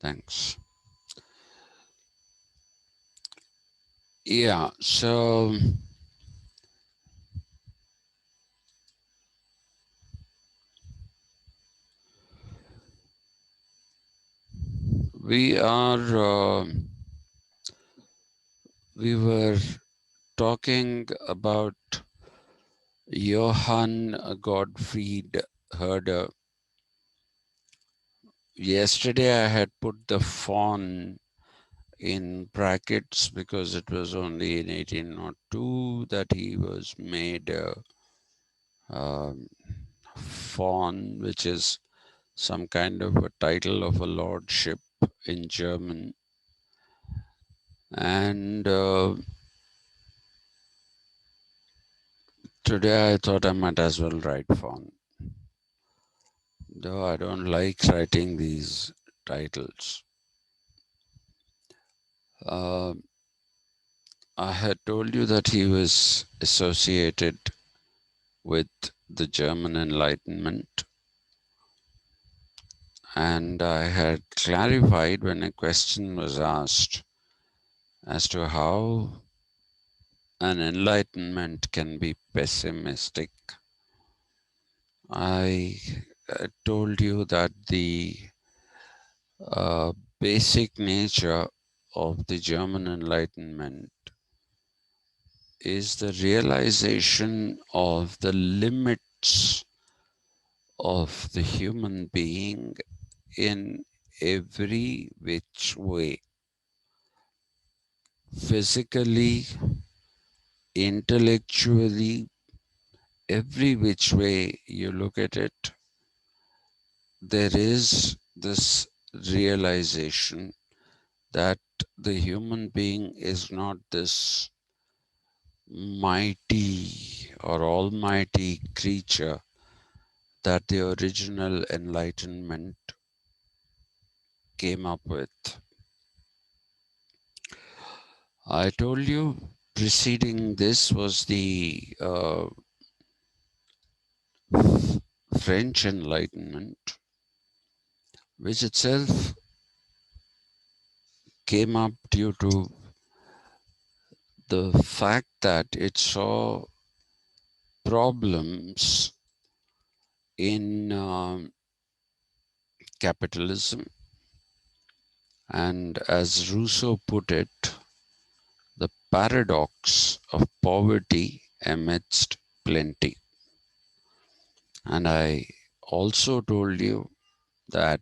Thanks. Yeah, so we are, we were talking about Johann Gottfried Herder. Yesterday I had put the faun in brackets because it was only in 1802 that he was made faun, which is some kind of a title of a lordship in German. And today I thought I might as well write faun, though I don't like writing these titles. Uh, I had told you that he was associated with the German Enlightenment, and I had clarified when a question was asked as to how an enlightenment can be pessimistic. I told you that the basic nature of the German Enlightenment is the realization of the limits of the human being in every which way, physically, intellectually, every which way you look at it, there is this realization that the human being is not this mighty or almighty creature that the original enlightenment came up with. I told you preceding this was the French Enlightenment, which itself came up due to the fact that it saw problems in capitalism, and as Rousseau put it, the paradox of poverty amidst plenty. And I also told you that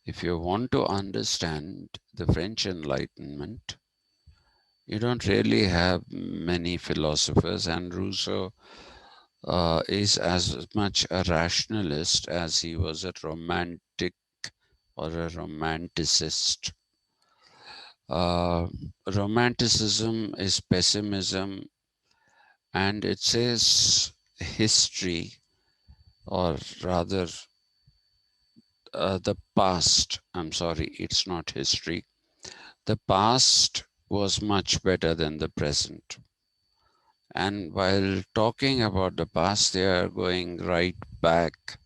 if you want to understand the French Enlightenment, you don't really have many philosophers, and Rousseau is as much a rationalist as he was a romantic or a romanticist. Romanticism is pessimism, and it says history, or rather the past. I'm sorry, it's not history. The past was much better than the present. And while talking about the past, they are going right back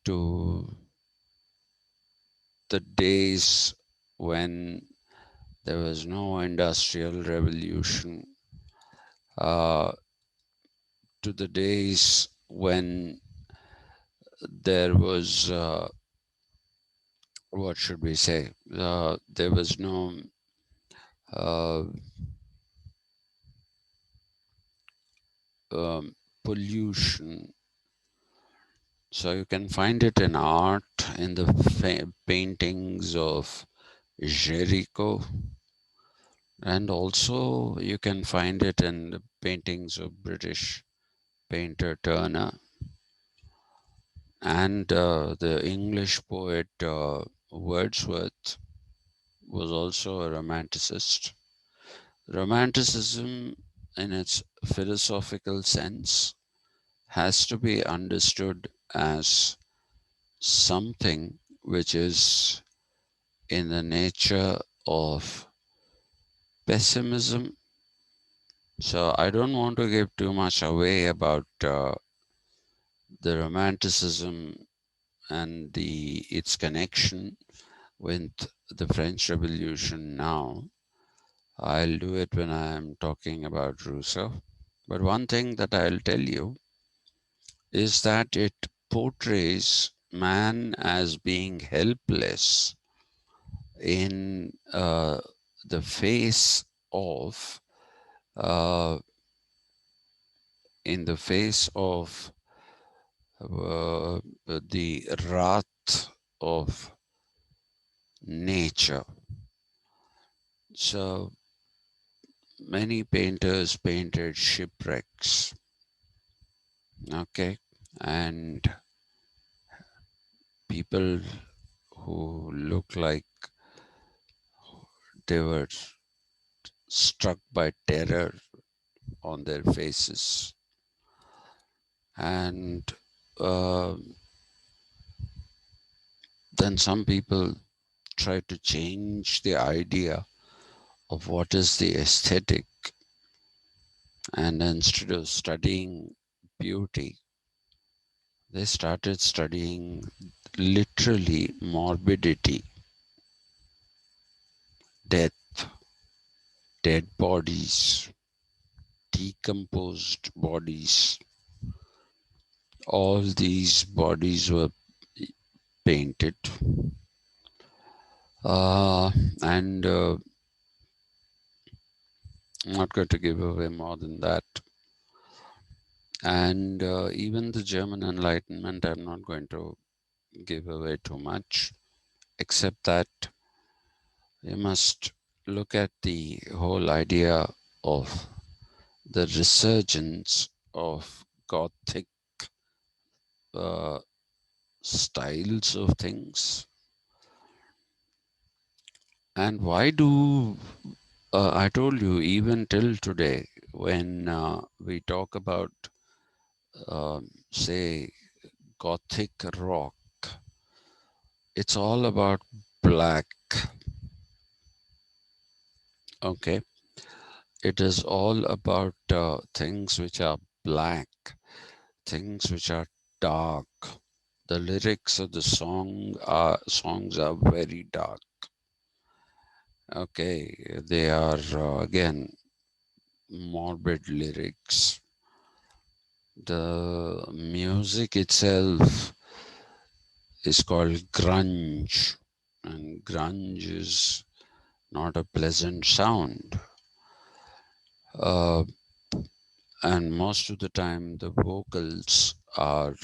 to the days when there was no industrial revolution, uh, to the days when there was, what should we say, there was no uh, pollution. So you can find it in art, in the paintings of Jericho, and also you can find it in the paintings of British painter Turner, and the English poet Wordsworth was also a romanticist. Romanticism, in its philosophical sense, has to be understood as something which is in the nature of pessimism. So I don't want to give too much away about the romanticism and its connection with the French Revolution now. I'll do it when I'm talking about Rousseau. But one thing that I'll tell you is that it portrays man as being helpless in the face of uh, in the face of the wrath of nature. So many painters painted shipwrecks, okay, and people who look like they were struck by terror on their faces. And uh, then some people try to change the idea of what is the aesthetic, and instead of studying beauty, they started studying literally morbidity, death, dead bodies, decomposed bodies. All these bodies were painted, and I'm not going to give away more than that. And even the German Enlightenment, I'm not going to give away too much, except that you must look at the whole idea of the resurgence of Gothic uh, styles of things. And why do I told you, even till today, when we talk about, say, Gothic rock, it's all about black. Okay, it is all about things which are black, things which are dark. The lyrics of the songs are very dark. Okay, they are again morbid lyrics. The music itself is called grunge, and grunge is not a pleasant sound. Uh, and most of the time, the vocals are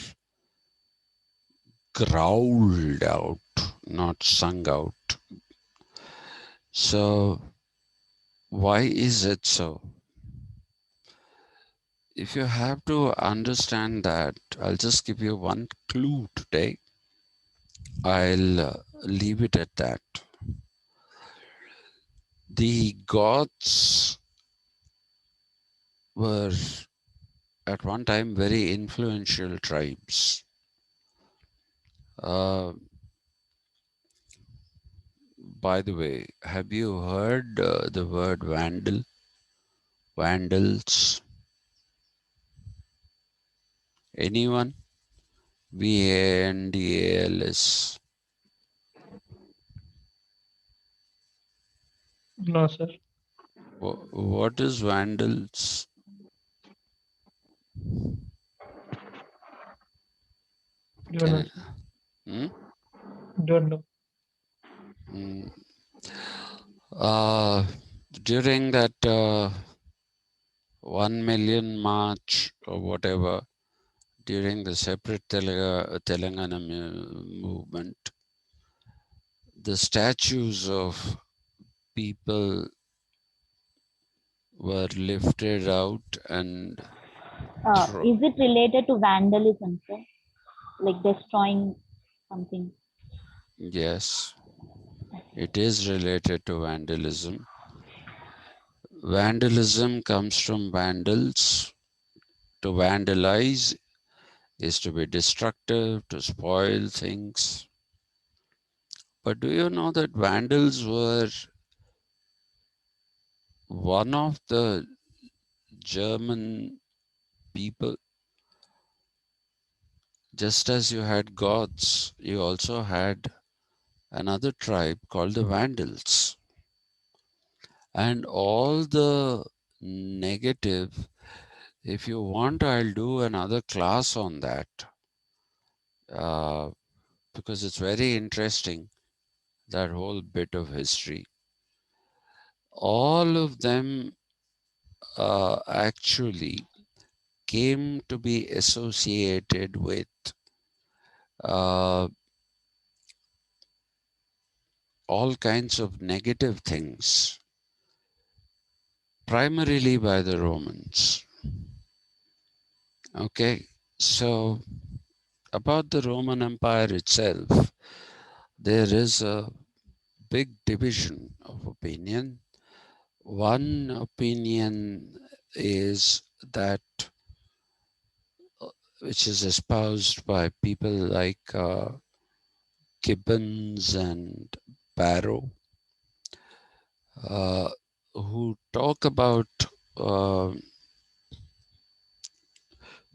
growled out, not sung out. So, why is it so? If you have to understand that, I'll just give you one clue today. I'll leave it at that. The Goths were at one time very influential tribes. Uh, by the way, have you heard the word vandal? Vandals? Anyone? Vandals. No, sir. What is vandals? Don't know, Can sir. hmm? Don't know. Mm. Uh, During that 1 million march or whatever, during the separate Telangana movement, the statues of people were lifted out and Is it related to vandalism, sir? Like destroying something? yes, it is related to vandalism. Vandalism comes from vandals. To vandalize is to be destructive, to spoil things. But do you know that vandals were one of the German people? Just as you had gods, you also had another tribe called the Vandals. And all the negative, if you want, I'll do another class on that, uh, because it's very interesting, that whole bit of history. All of them actually came to be associated with uh, all kinds of negative things, primarily by the Romans. Okay, so about the Roman Empire itself, there is a big division of opinion. One opinion is that, which is espoused by people like Gibbons and Barrow, uh, who talk about uh,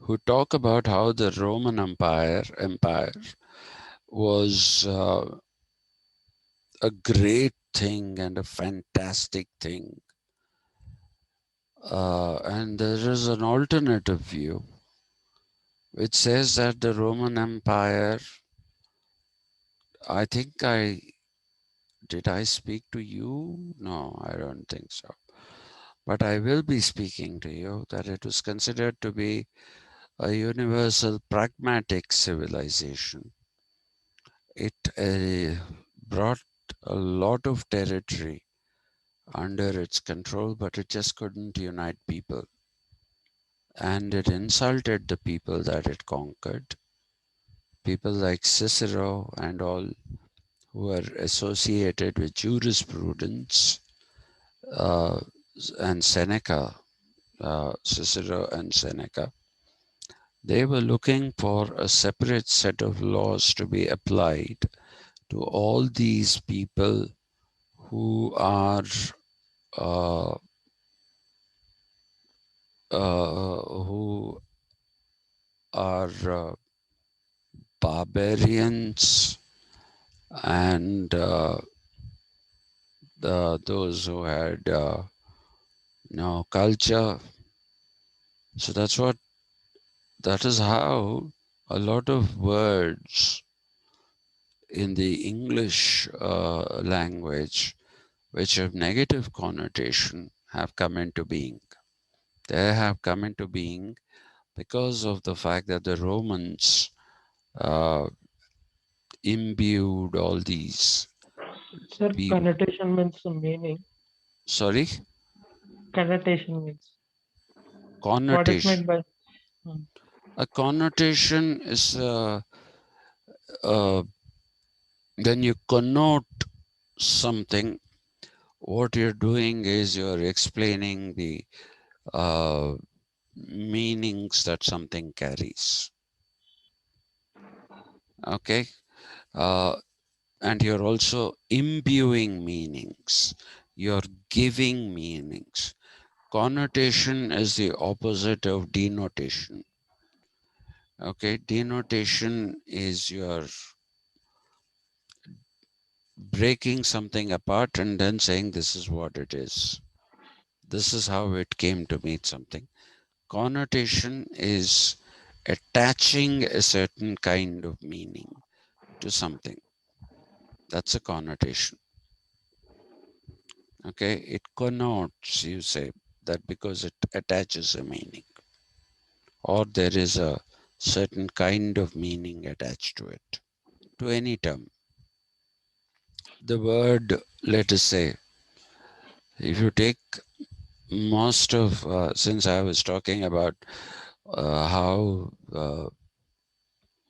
how the Roman Empire was a great thing and a fantastic thing. And there is an alternative view which says that the Roman Empire, I think did I speak to you? No, I don't think so. But I will be speaking to you that it was considered to be a universal pragmatic civilization. It brought a lot of territory under its control, but it just couldn't unite people. And it insulted the people that it conquered. People like Cicero and all who were associated with jurisprudence, uh, and Seneca, Cicero and Seneca, they were looking for a separate set of laws to be applied to all these people who are uh, who are barbarians and those who had no culture. So that is how a lot of words in the English language which have negative connotation have come into being. They have come into being because of the fact that the Romans uh, imbued all these Sir, people. connotation means meaning. Sorry, Connotation means what is connotation. meant by. Hmm. A connotation is uh, when you connote something, what you're doing is you're explaining the uh, meanings that something carries. Okay. Uh, and you're also imbuing meanings. You're giving meanings. Connotation is the opposite of denotation. Okay. Denotation is you're breaking something apart and then saying this is what it is. This is how it came to mean something. Connotation is attaching a certain kind of meaning to something. That's a connotation. Okay, it connotes, you say, that because it attaches a meaning, or there is a certain kind of meaning attached to it, to any term. The word, let us say, if you take most of, since I was talking about how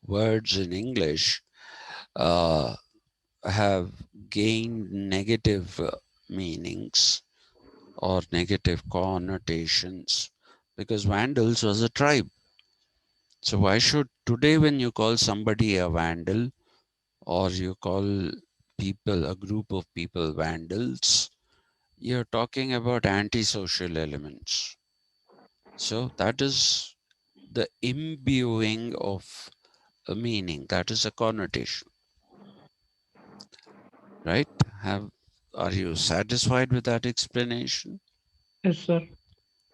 words in English uh, have gained negative meanings or negative connotations, because Vandals was a tribe. So why should today, when you call somebody a vandal or you call people, a group of people, vandals, you're talking about antisocial elements. So that is the imbuing of a meaning. That is a connotation. right? Are you satisfied with that explanation? Yes, sir.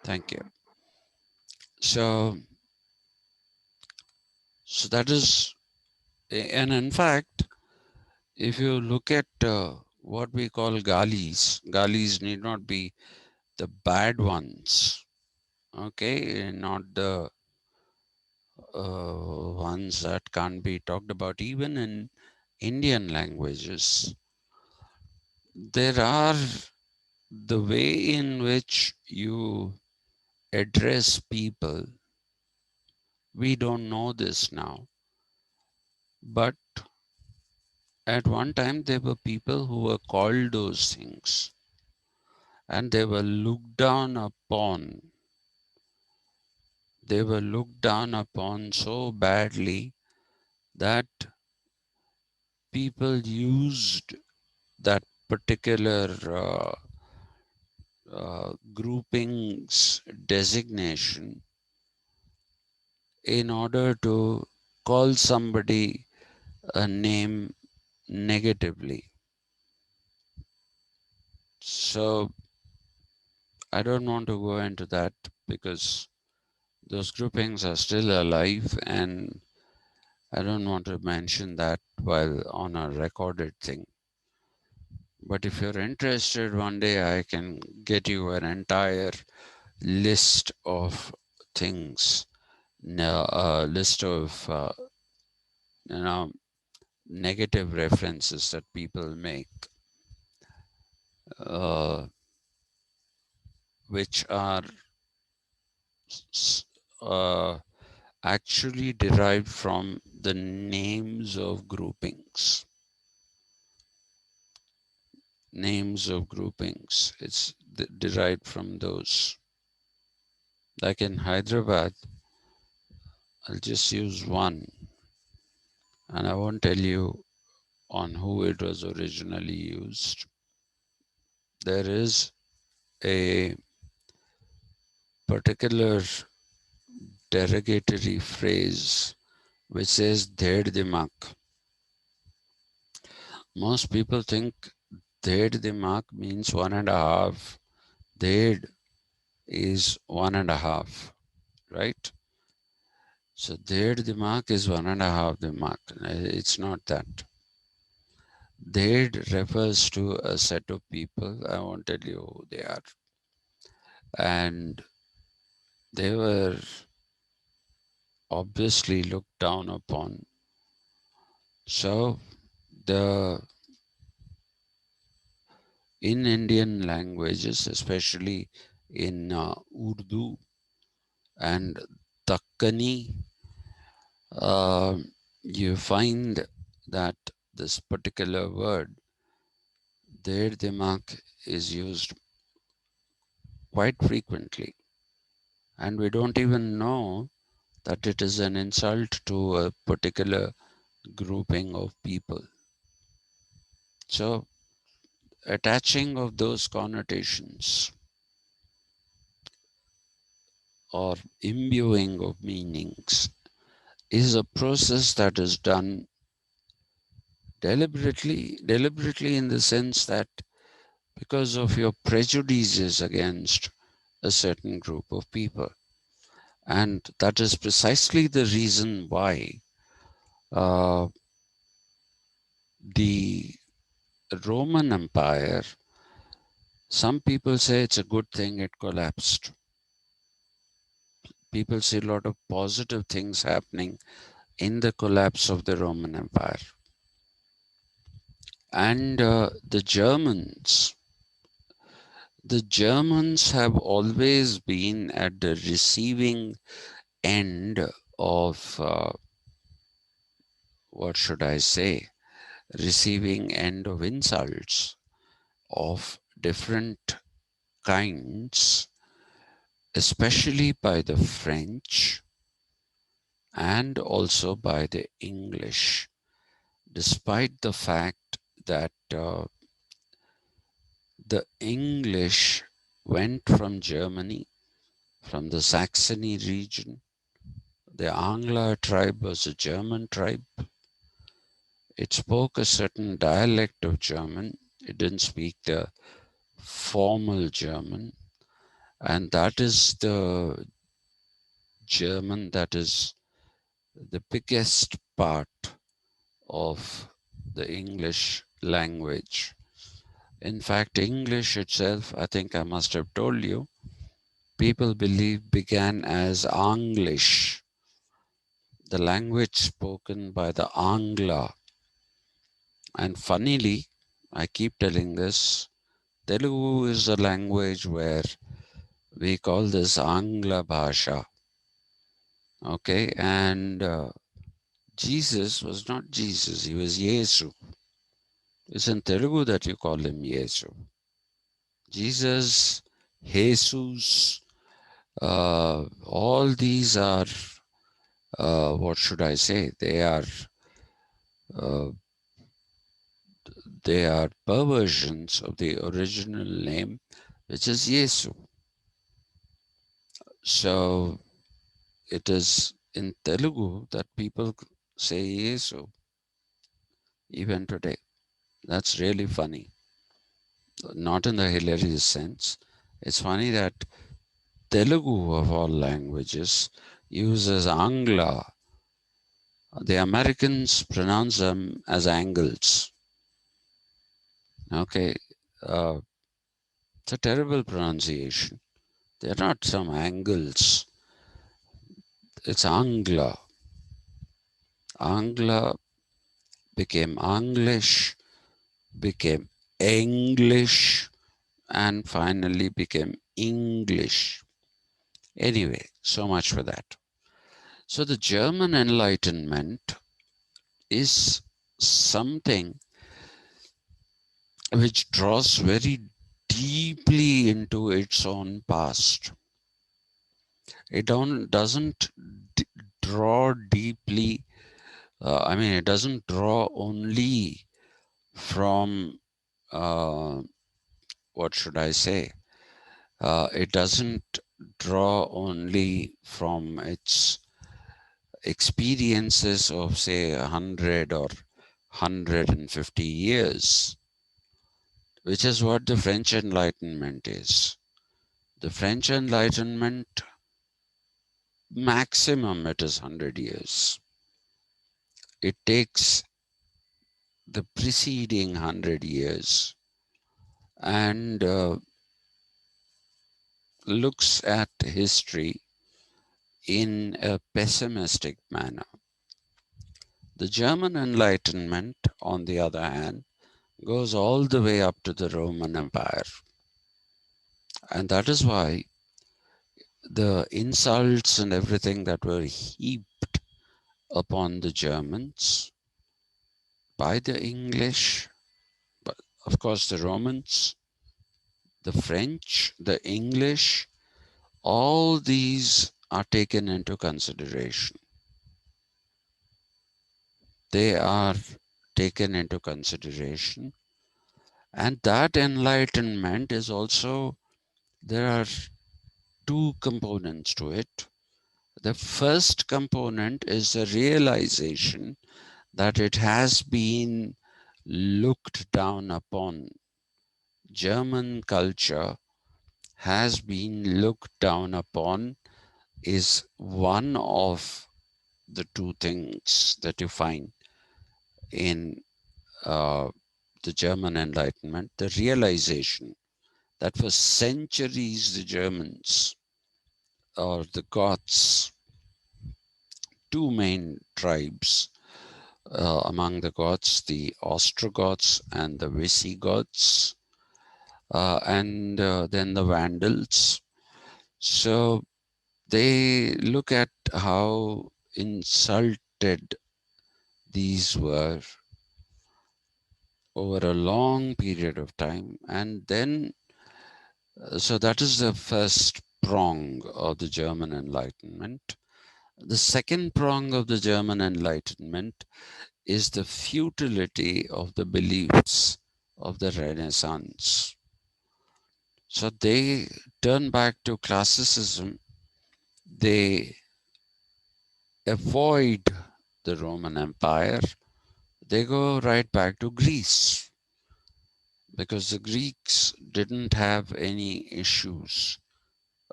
Thank you. So, that is, and in fact, if you look at what we call galis need not be the bad ones, okay, not the ones that can't be talked about. Even in Indian languages, there are the way in which you address people. We don't know this now, but at one time there were people who were called those things and they were looked down upon. They were looked down upon so badly that people used that particular groupings designation in order to call somebody a name negatively. So I don't want to go into that because those groupings are still alive, and I don't want to mention that while on a recorded thing. But if you're interested, one day I can get you an entire list of things, a list of you know negative references that people make, uh, which are uh, actually derived from the names of groupings. Names of groupings. It's derived from those. Like in Hyderabad, I'll just use one, and I won't tell you on who it was originally used. There is a particular derogatory phrase which says dhed dimak. Most people think dhed dimak means 1.5. Dhed is 1.5, right? So dhed dimak is 1.5 dimak. It's not that. Dhed refers to a set of people. I won't tell you who they are. And they were obviously looked down upon. So the in Indian languages, especially in Urdu and Dakkani, uh, you find that this particular word, der dimak, is used quite frequently. And we don't even know that it is an insult to a particular grouping of people. So, attaching of those connotations or imbuing of meanings is a process that is done deliberately in the sense that because of your prejudices against a certain group of people. And that is precisely the reason why uh, the Roman Empire, some people say it's a good thing it collapsed. People see a lot of positive things happening in the collapse of the Roman Empire. And the Germans have always been at the receiving end of, what should I say, receiving end of insults of different kinds, especially by the French and also by the English, despite the fact that the English went from Germany, from the Saxony region. The Angler tribe was a German tribe. It spoke a certain dialect of German. It didn't speak the formal German. And that is the German that is the biggest part of the English language. In fact, English itself, I think I must have told you, people believe began as English, the language spoken by the Angla. And funnily, I keep telling this, Telugu is a language where we call this Angla Bhasha. Okay, and Jesus was not Jesus, he was Yesu. It's in Telugu that you call him Yesu. Jesus, Jesus, all these are, what should I say? Uh, they are perversions of the original name, which is Yesu. So it is in Telugu that people say Yesu, even today. That's really funny. Not in the hilarious sense. It's funny that Telugu, of all languages, uses Angla. The Americans pronounce them as angles. Okay, it's a terrible pronunciation. They're not some angles. It's Angla. Angla became Anglish, became English, and finally became English. Anyway, so much for that. So the German Enlightenment is something which draws very deeply into its own past. It doesn't draw deeply, it doesn't draw only from, what should I say? It doesn't draw only from its experiences of, say, 100 or 150 years, which is what the French Enlightenment is. The French Enlightenment, maximum it is 100 years. It takes the preceding 100 years and looks at history in a pessimistic manner. The German Enlightenment, on the other hand, goes all the way up to the Roman Empire. And that is why the insults and everything that were heaped upon the Germans by the English, but of course the Romans, the French, the English, all these are taken into consideration. They are taken into consideration. And that enlightenment is also, there are two components to it. The first component is the realization that it has been looked down upon. German culture has been looked down upon is one of the two things that you find in the German Enlightenment, the realization that for centuries the Germans, or the Goths, two main tribes among the Goths, the Ostrogoths and the Visigoths, and then the Vandals. So they look at how insulted these were over a long period of time. And then, so that is the first prong of the German Enlightenment. The second prong of the German Enlightenment is the futility of the beliefs of the Renaissance. So they turn back to classicism. They avoid the Roman Empire. They go right back to Greece because the Greeks didn't have any issues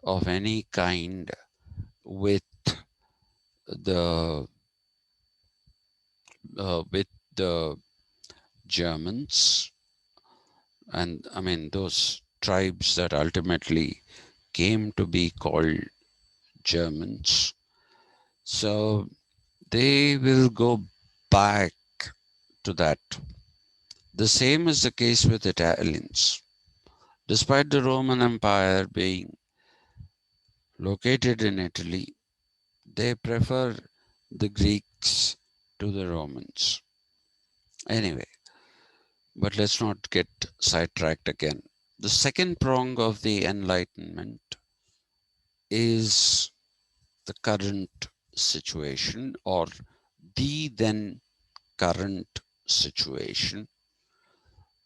of any kind with the with the Germans, and I mean those tribes that ultimately came to be called Germans. So they will go back to that. The same is the case with Italians. Despite the Roman Empire being located in Italy, they prefer the Greeks to the Romans. Anyway, but let's not get sidetracked again. The second prong of the Enlightenment is the current situation, or the then current situation,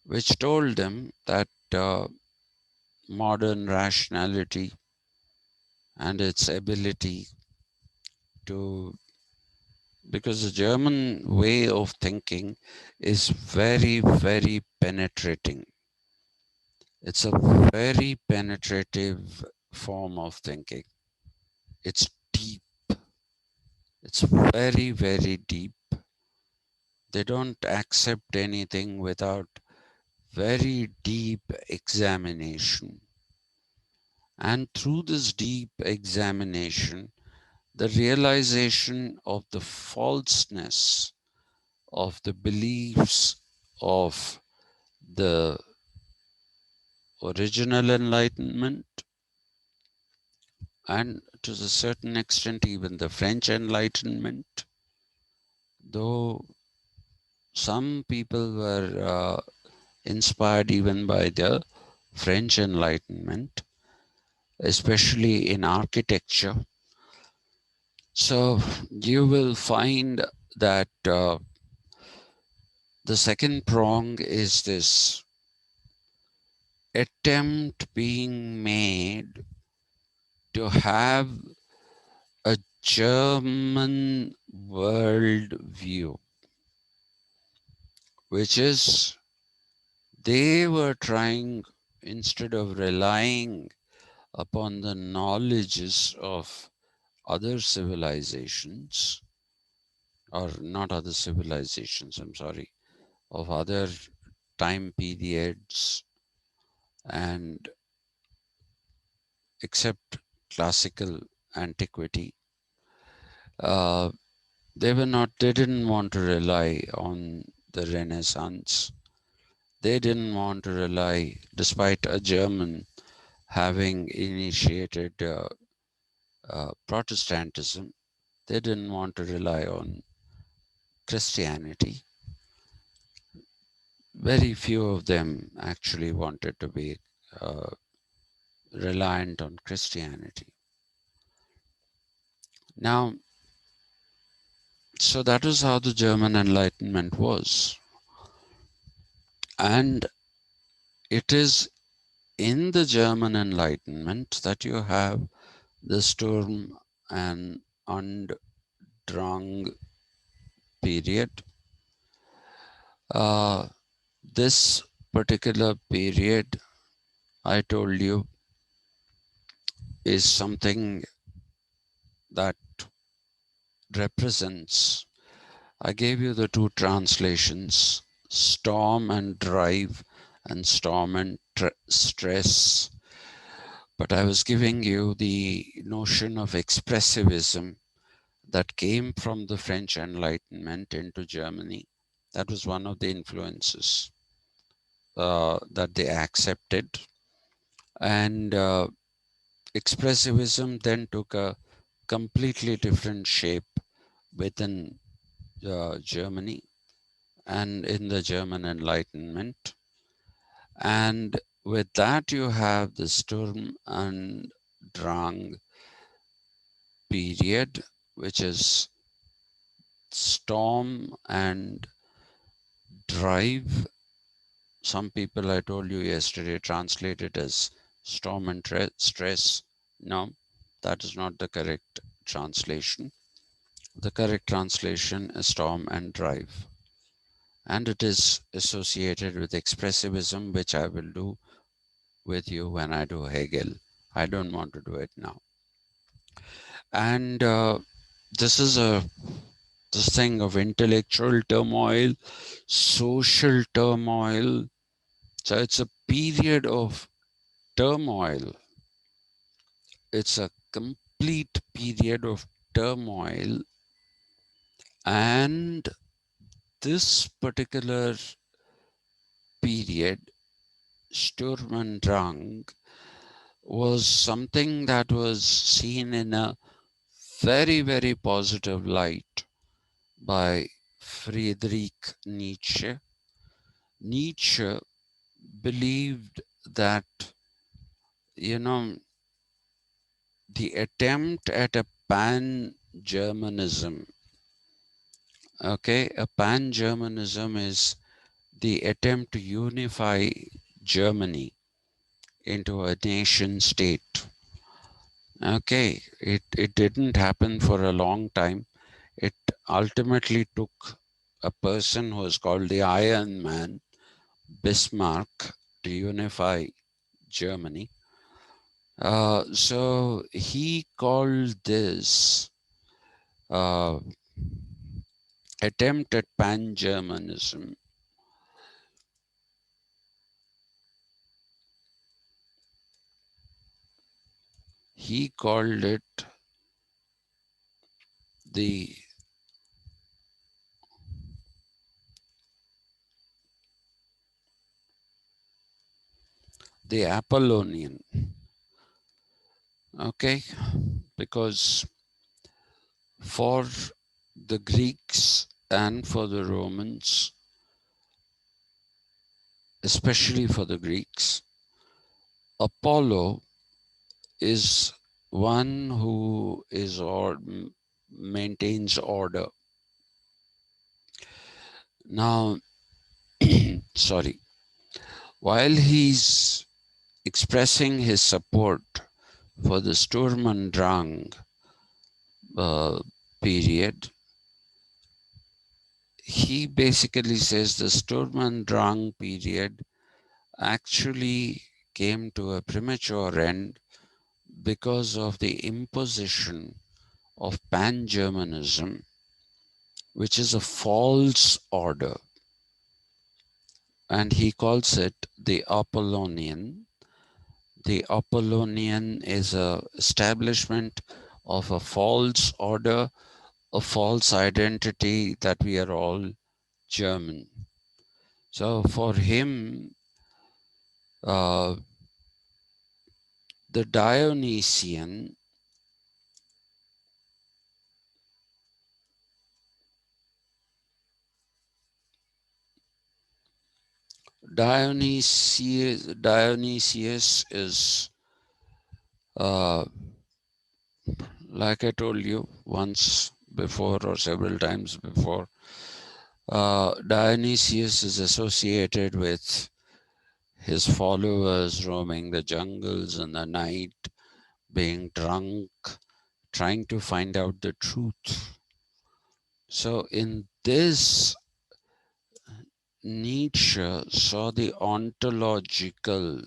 which told them that modern rationality and its ability to, because the German way of thinking is very, very penetrating. It's a very penetrative form of thinking. It's deep. It's very, very deep. They don't accept anything without very deep examination. And through this deep examination, the realization of the falseness of the beliefs of the original Enlightenment, and to a certain extent, even the French Enlightenment, though some people were inspired even by the French Enlightenment, especially in architecture. So you will find that the second prong is this attempt being made to have a German world view, which is they were trying, instead of relying upon the knowledges of other civilizations, or not other civilizations, I'm sorry, of other time periods, and except classical antiquity, uh, they didn't want to rely on the Renaissance. They didn't want to rely, despite a German having initiated Protestantism, they didn't want to rely on Christianity. Very few of them actually wanted to be uh, reliant on Christianity. Now, so that is how the German Enlightenment was. And it is in the German Enlightenment that you have the Sturm and Drang period. This particular period, I told you, is something that represents, I gave you the two translations, storm and drive and storm and stress, but I was giving you the notion of expressivism that came from the French Enlightenment into Germany. That was one of the influences that they accepted. And expressivism then took a completely different shape within Germany and in the German Enlightenment. And with that, you have the Sturm and Drang period, which is storm and drive. Some people, I told you yesterday, translate it as storm and stress. No, that is not the correct translation. The correct translation is storm and drive. and it is associated with expressivism, which I will do with you when I do Hegel. I don't want to do it now. And this is this thing of intellectual turmoil, social turmoil. So it's a period of turmoil. It's a complete period of turmoil. And this particular period, Sturm und Drang, was something that was seen in a very, very positive light by Friedrich Nietzsche. Nietzsche believed that, you know, the attempt at a pan-Germanism, okay, a pan-Germanism is the attempt to unify Germany into a nation state. Okay, it didn't happen for a long time. It ultimately took a person who was called the Iron Man, Bismarck, to unify Germany. So he called this uh, attempt at pan-Germanism, he called it the Apollonian, okay, because for the Greeks and for the Romans, especially for the Greeks, Apollo is one who is or maintains order. Now, sorry, while he's expressing his support for the Sturm und Drang period, he basically says the Sturm und Drang period actually came to a premature end because of the imposition of pan-Germanism, which is a false order. And he calls it the Apollonian. The Apollonian is a establishment of a false order, a false identity that we are all German. So for him, the Dionysian Dionysius is, like I told you once before or several times before, Dionysius is associated with his followers roaming the jungles in the night, being drunk, trying to find out the truth. So in this, Nietzsche saw the ontological,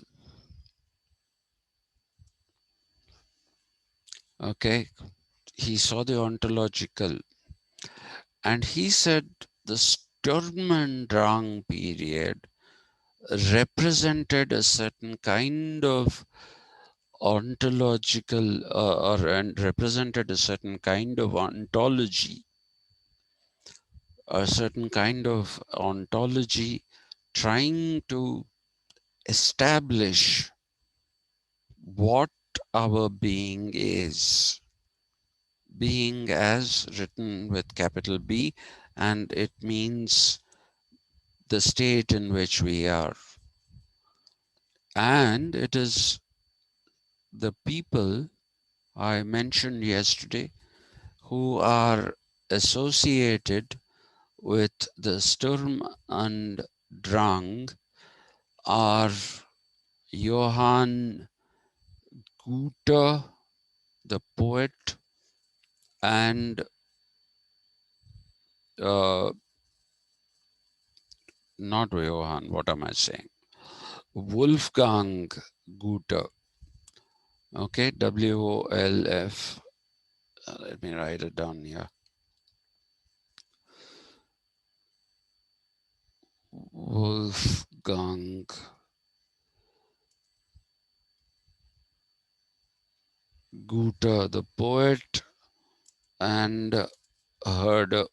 okay, he saw the ontological, and he said the Sturm und Drang period represented a certain kind of ontological and represented a certain kind of ontology, a certain kind of ontology trying to establish what our being is. Being as written with capital B, and it means the state in which we are. And it is the people I mentioned yesterday who are associated with the Sturm und Drang are Johann Goethe, the poet, and not Johann, what am I saying? Wolfgang Goethe. Okay, WOLF. Let me write it down here. Wolfgang Goethe, the poet and herder.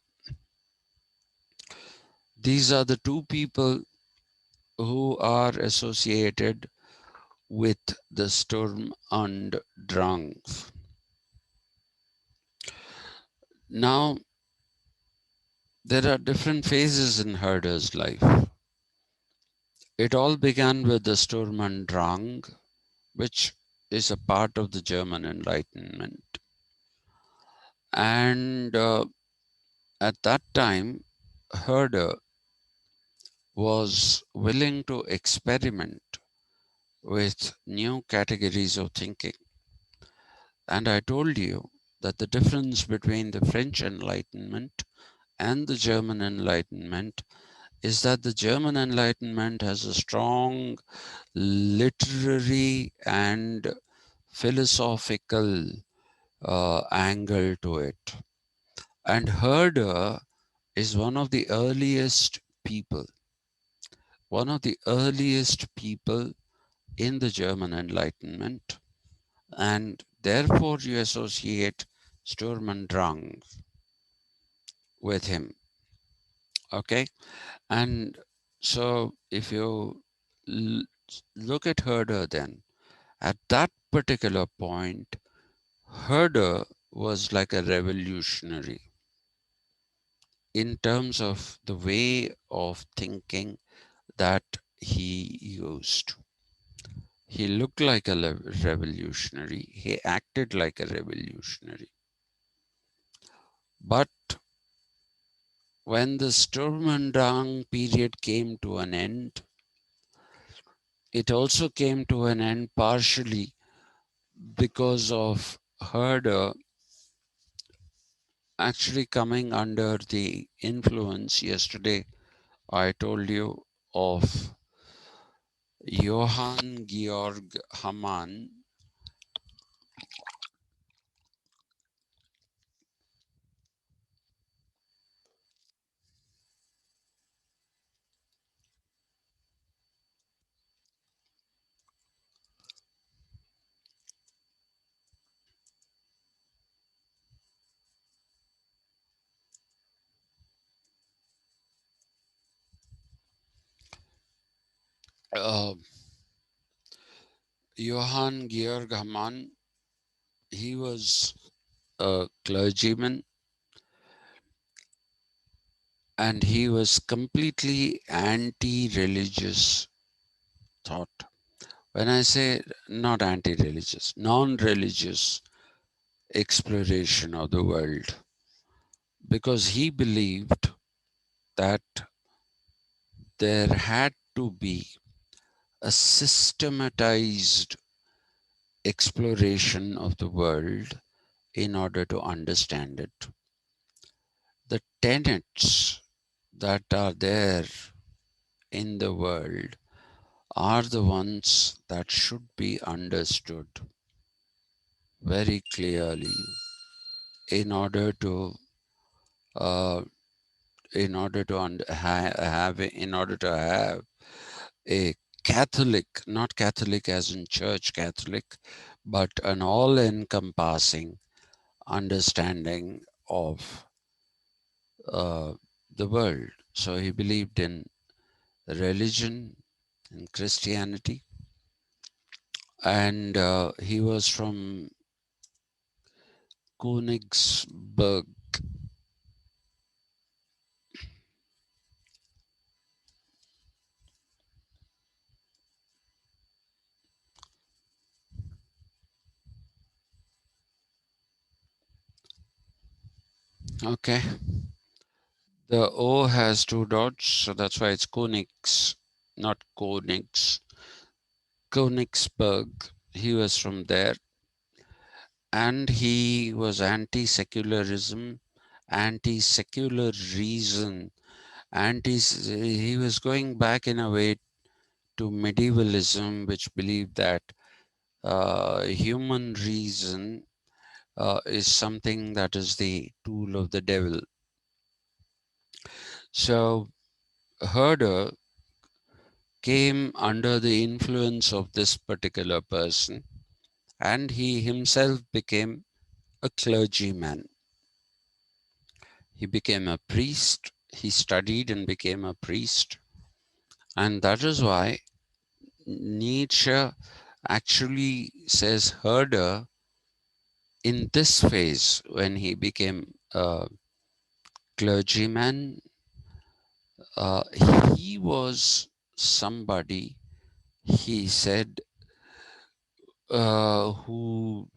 These are the two people who are associated with the Sturm und Drang. Now, there are different phases in Herder's life. It all began with the Sturm und Drang, which is a part of the German Enlightenment. And at that time, Herder was willing to experiment with new categories of thinking. And I told you that the difference between the French Enlightenment and the German Enlightenment is that the German Enlightenment has a strong literary and philosophical angle to it. And Herder is one of the earliest people in the German Enlightenment, and therefore you associate Sturm und Drang with him. Okay, and so if you look at Herder, then at that particular point, Herder was like a revolutionary in terms of the way of thinking that he used. He looked like a revolutionary. He acted like a revolutionary. But when the Sturm und Drang period came to an end, it also came to an end partially because of Herder actually coming under the influence. Yesterday, I told you of Johann Georg Hamann. Uh, Johann Georg Hamann, he was a clergyman and he was completely anti-religious thought. When I say not anti-religious, non-religious exploration of the world, because he believed that there had to be a systematized exploration of the world in order to understand it. The tenets that are there in the world are the ones that should be understood very clearly in order to uh, have a Catholic, not Catholic as in church Catholic, but an all-encompassing understanding of the world. So he believed in religion and Christianity, and he was from Königsberg. Okay, the O has two dots, so that's why it's Königs, not Königs. Königsberg. He was from there, and he was anti-secularism, anti-secular reason, And he was going back in a way to medievalism, which believed that human reason is something that is the tool of the devil. So Herder came under the influence of this particular person, and he himself became a clergyman. He became a priest. He studied and became a priest. And that is why Nietzsche actually says Herder in this phase, when he became a clergyman, uh, he was somebody, he said, who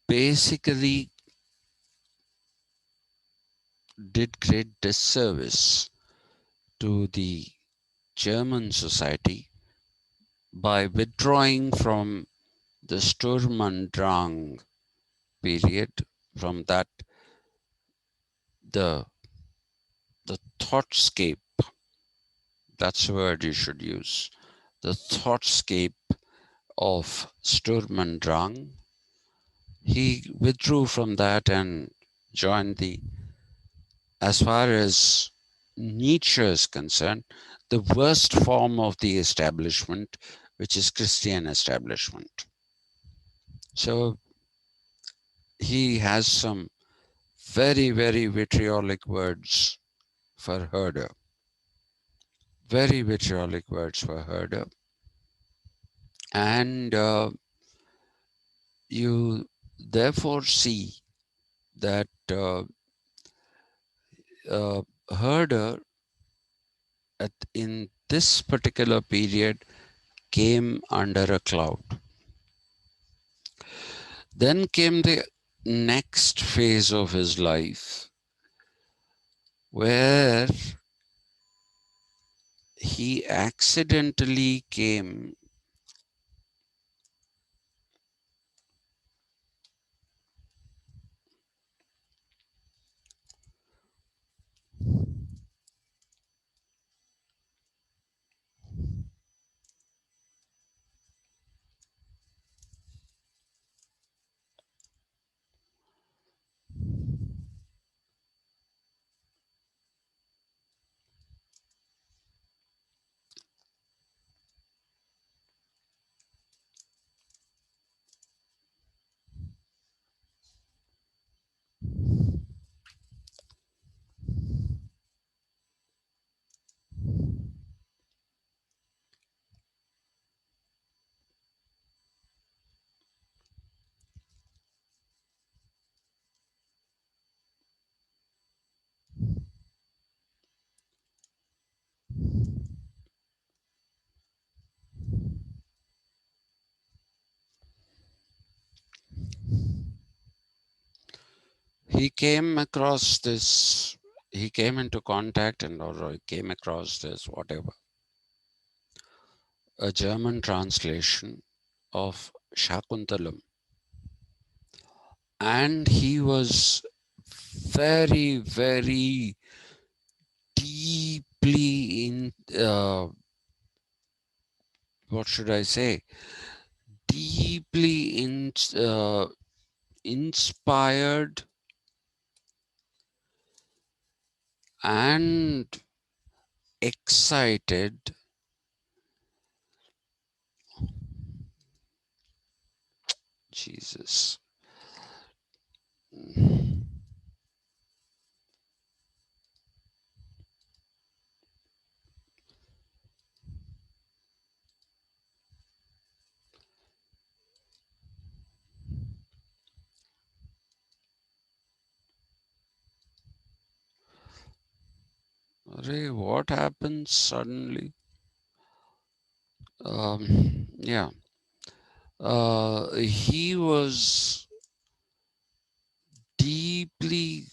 basically did great disservice to the German society by withdrawing from the Sturm und Drang period. From that, the thoughtscape, that's the word you should use, the thoughtscape of Sturm und Drang. He withdrew from that and joined the, as far as Nietzsche is concerned, the worst form of the establishment, which is Christian establishment. So he has some very, very vitriolic words for Herder. Very vitriolic words for Herder. And you therefore see that Herder in this particular period came under a cloud. Then came the next phase of his life, where he accidentally came he came across this, he came into contact and or he came across this, whatever, a German translation of Shakuntalam. And he was very, very deeply in, what should I say, deeply inspired and excited Jesus. Ray, what happens suddenly? Yeah. He was deeply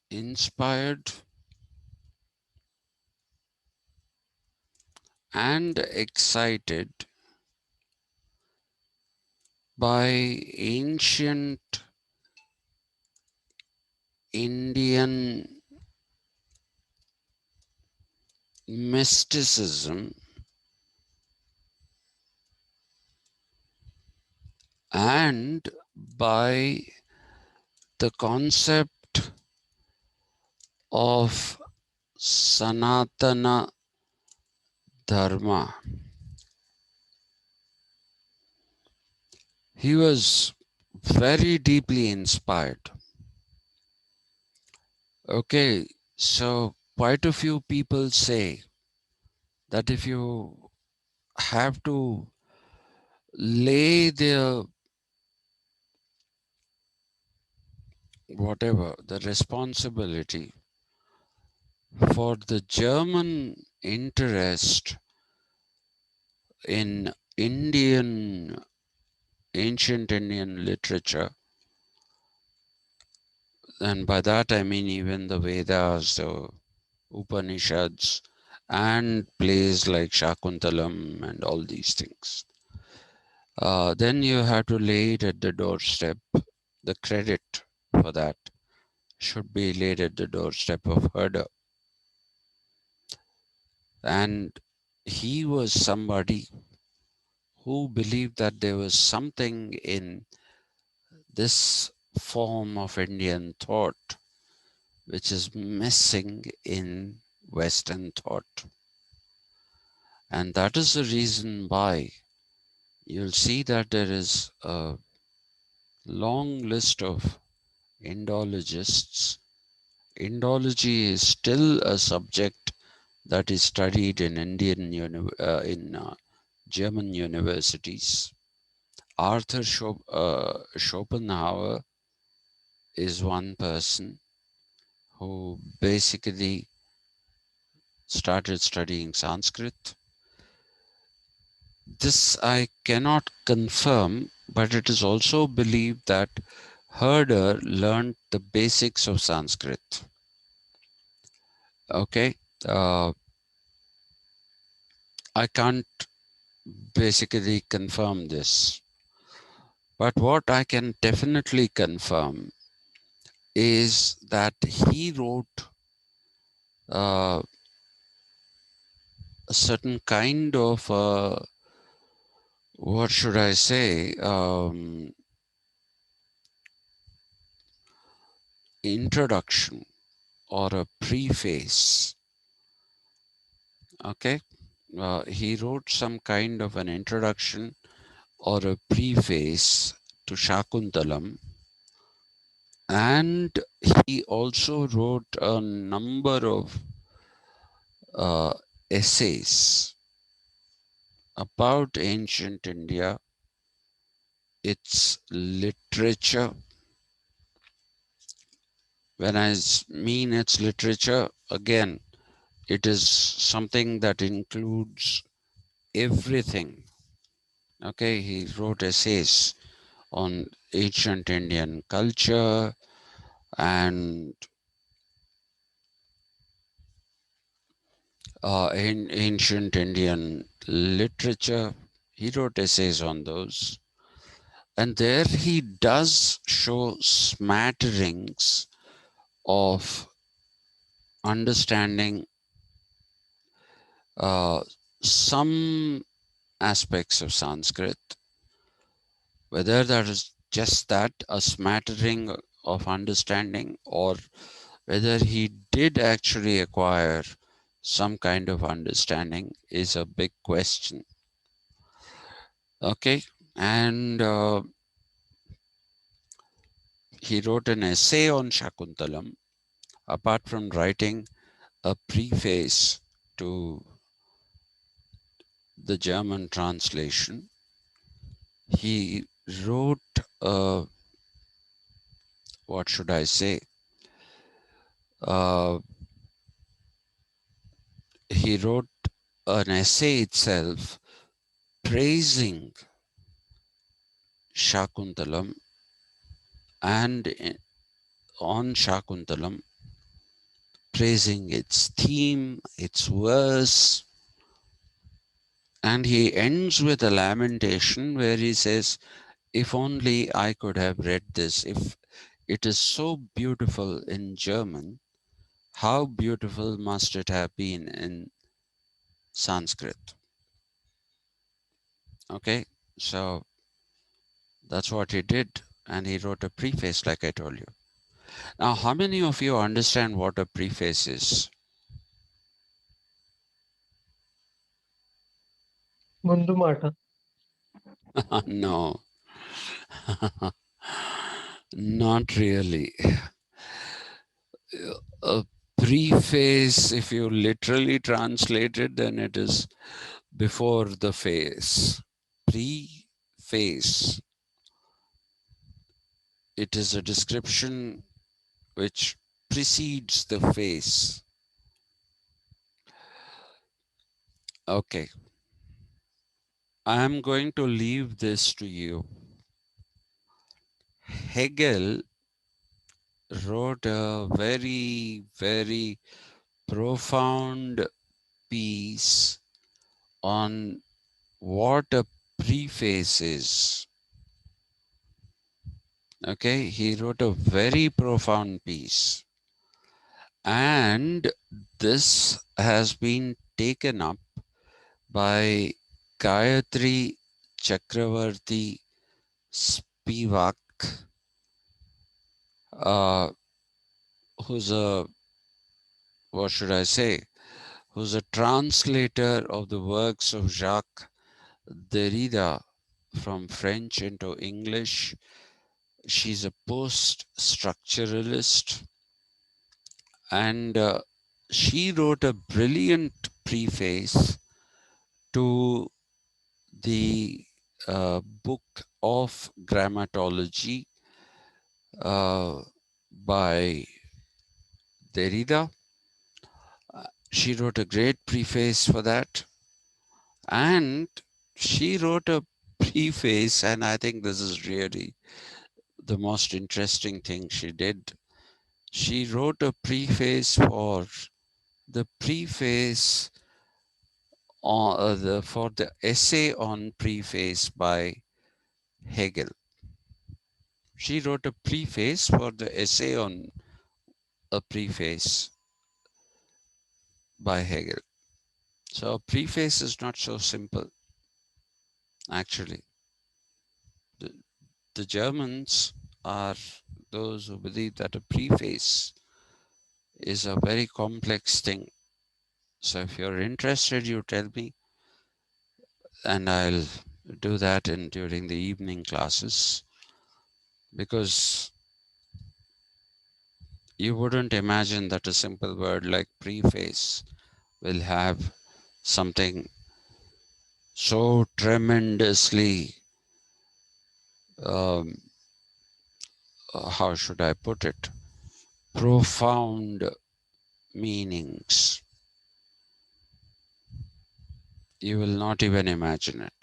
inspired and excited by ancient Indian mysticism and by the concept of Sanatana Dharma. He was very deeply inspired. Okay, so quite a few people say that if you have to lay the whatever the responsibility for the German interest in ancient Indian literature, and by that I mean even the Vedas, the Upanishads, and plays like Shakuntalam and all these things. Then you have to lay it at the doorstep. The credit for that should be laid at the doorstep of Herder. And he was somebody who believed that there was something in this form of Indian thought which is missing in Western thought. And that is the reason why you'll see that there is a long list of Indologists. Indology is still a subject that is studied in German universities. Schopenhauer is one person who basically started studying Sanskrit. This I cannot confirm, but it is also believed that Herder learned the basics of Sanskrit. Okay, I can't basically confirm this, but what I can definitely confirm is that he wrote a certain kind of what should I say, introduction or a preface. Okay, he wrote some kind of an introduction or a preface to Shakuntalam, and he also wrote a number of essays about ancient India, its literature. When I mean its literature, again, it is something that includes everything. Okay, he wrote essays on ancient Indian culture and in ancient Indian literature. He wrote essays on those. And there he does show smatterings of understanding some aspects of Sanskrit, whether that is just that, a smattering of understanding, or whether he did actually acquire some kind of understanding is a big question. Okay, and he wrote an essay on Shakuntalam, apart from writing a preface to the German translation. He wrote, what should I say? He wrote an essay itself praising Shakuntalam and on Shakuntalam, praising its theme, its verse, and he ends with a lamentation where he says, if only I could have read this, if it is so beautiful in German. How beautiful must it have been in Sanskrit? Okay, so that's what he did, and he wrote a preface, like I told you. Now, how many of you understand what a preface is? Mundu Mata. No, not really. A preface, if you literally translate it, then it is before the face. Preface. It is a description which precedes the face. Okay. I am going to leave this to you. Hegel wrote a very, very profound piece on what a preface is. Okay, he wrote a very profound piece, and this has been taken up by Gayatri Chakravarti Spivak, uh, who's a, what should I say, who's a translator of the works of Jacques Derrida from French into English. She's a post-structuralist, and she wrote a brilliant preface to the book of grammatology by Derrida. She wrote a great preface for that, and she wrote a preface, and I think this is really the most interesting thing she did. She wrote a preface for the preface for the essay on preface by Hegel. She wrote a preface for the essay on a preface by Hegel. So a preface is not so simple, actually. The, the Germans are those who believe that a preface is a very complex thing. So if you're interested, you tell me, and I'll do that during the evening classes, because you wouldn't imagine that a simple word like preface will have something so tremendously, um, how should I put it, profound meanings. You will not even imagine it.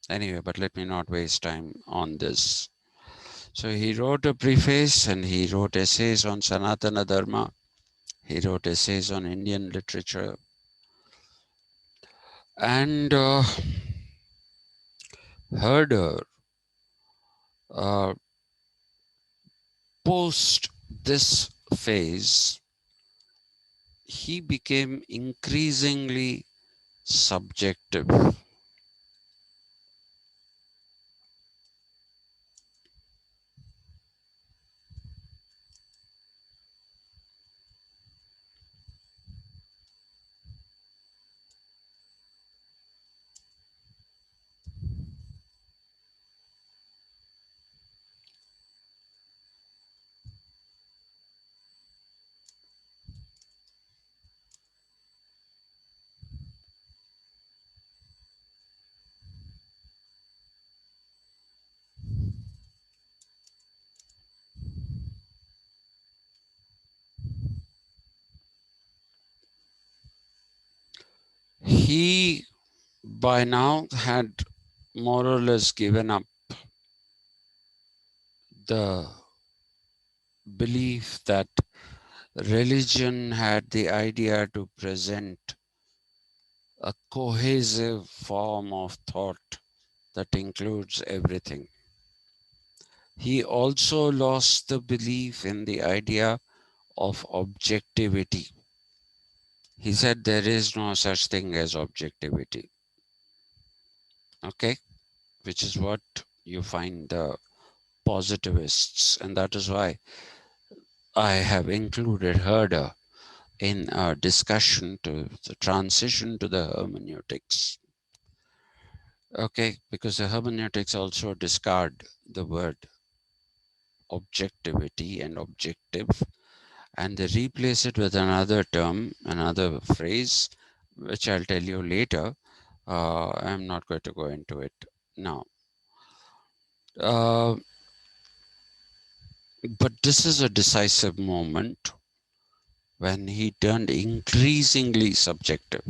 Anyway, but let me not waste time on this. So he wrote a preface, and he wrote essays on Sanatana Dharma. He wrote essays on Indian literature. And Herder, uh, post this phase, he became increasingly subjective. He by now had more or less given up the belief that religion had the idea to present a cohesive form of thought that includes everything. He also lost the belief in the idea of objectivity. He said there is no such thing as objectivity. Okay, which is what you find the positivists, and that is why I have included Herder in our discussion to the transition to the hermeneutics. Okay, because the hermeneutics also discard the word objectivity and objective, and they replace it with another term, another phrase, which I'll tell you later. I'm not going to go into it now. Uh, but this is a decisive moment when he turned increasingly subjective.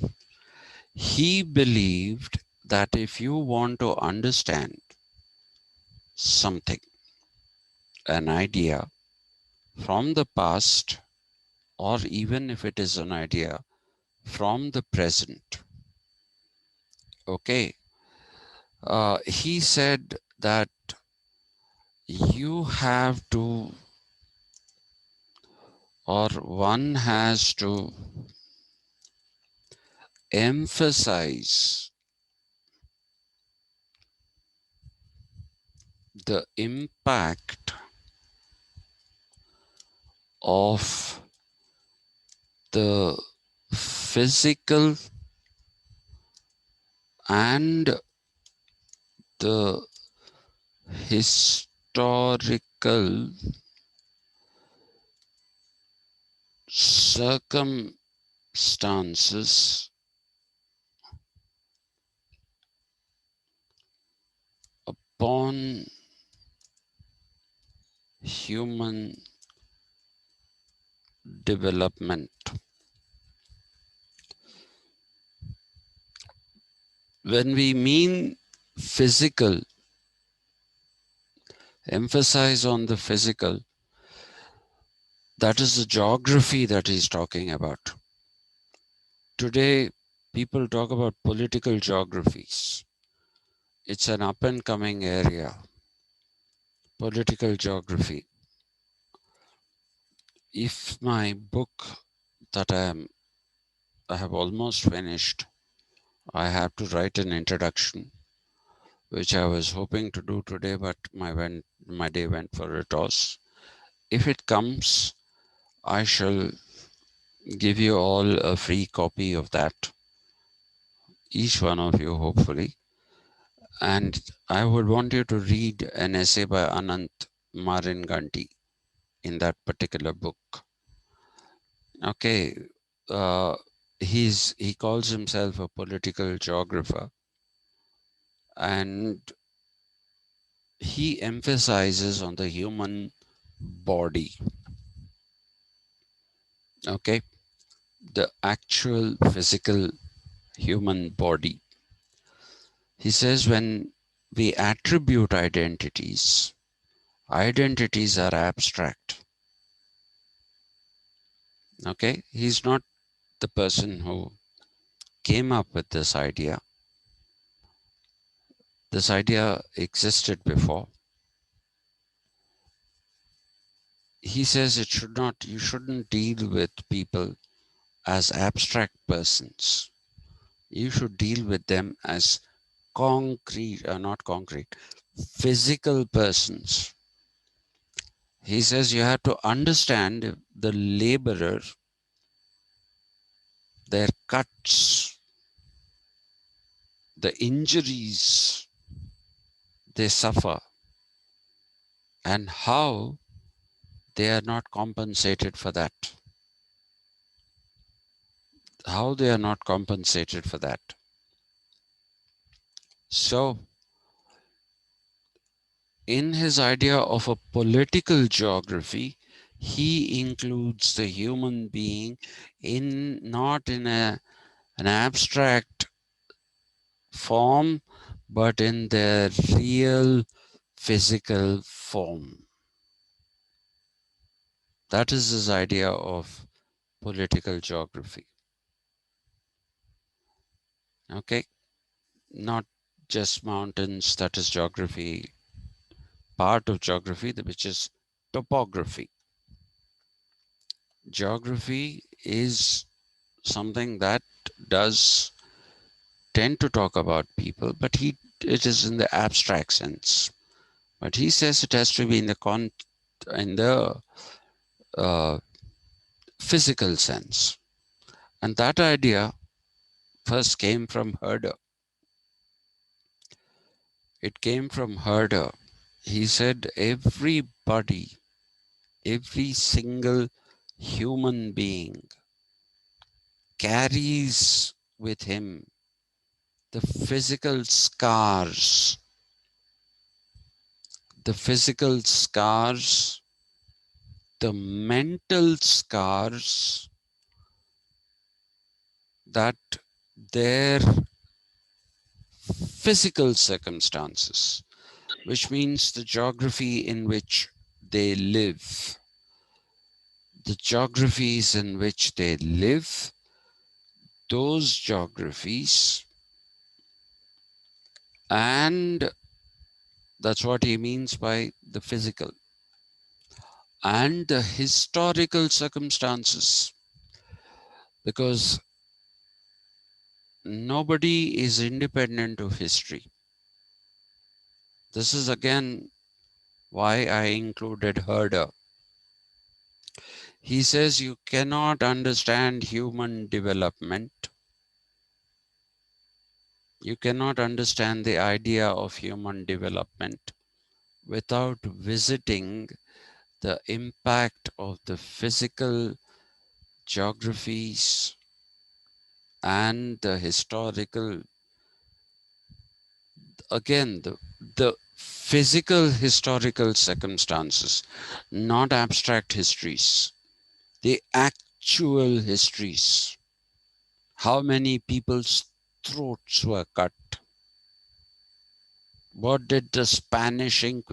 He believed that if you want to understand something, an idea from the past, or even if it is an idea from the present, okay, he said that you have to, or one has to emphasize the impact of the physical and the historical circumstances upon human development. When we mean physical, emphasize on the physical, that is the geography that he's talking about. Today, people talk about political geographies. It's an up and coming area, political geography. If my book that I have almost finished, I have to write an introduction, which I was hoping to do today, but my day went for a toss. If it comes, I shall give you all a free copy of that, each one of you, hopefully. And I would want you to read an essay by Anant Maringanti in that particular book. Okay, uh, he calls himself a political geographer, and he emphasizes on the human body. Okay, the actual physical human body. He says when we attribute identities, identities are abstract. Okay, he's not the person who came up with this idea. This idea existed before. He says it should not, you shouldn't deal with people as abstract persons. You should deal with them as concrete, not concrete, physical persons. He says you have to understand the laborer, their cuts, the injuries they suffer, and how they are not compensated for that. How they are not compensated for that. So, in his idea of a political geography, he includes the human being in not in an abstract form, but in their real physical form. That is his idea of political geography. Okay, not just mountains, that is geography. part of geography, which is topography. Geography is something that does tend to talk about people, but it is in the abstract sense. But he says it has to be in the uh, physical sense, and that idea first came from Herder. It came from Herder. He said everybody, every single human being carries with him the physical scars, the physical scars, the mental scars that their physical circumstances, which means the geography in which they live, the geographies in which they live, those geographies, and that's what he means by the physical, and the historical circumstances, because nobody is independent of history. This is again why I included Herder. He says you cannot understand human development. You cannot understand the idea of human development without visiting the impact of the physical geographies and the historical, again, the physical historical circumstances, not abstract histories, the actual histories. How many people's throats were cut? What did the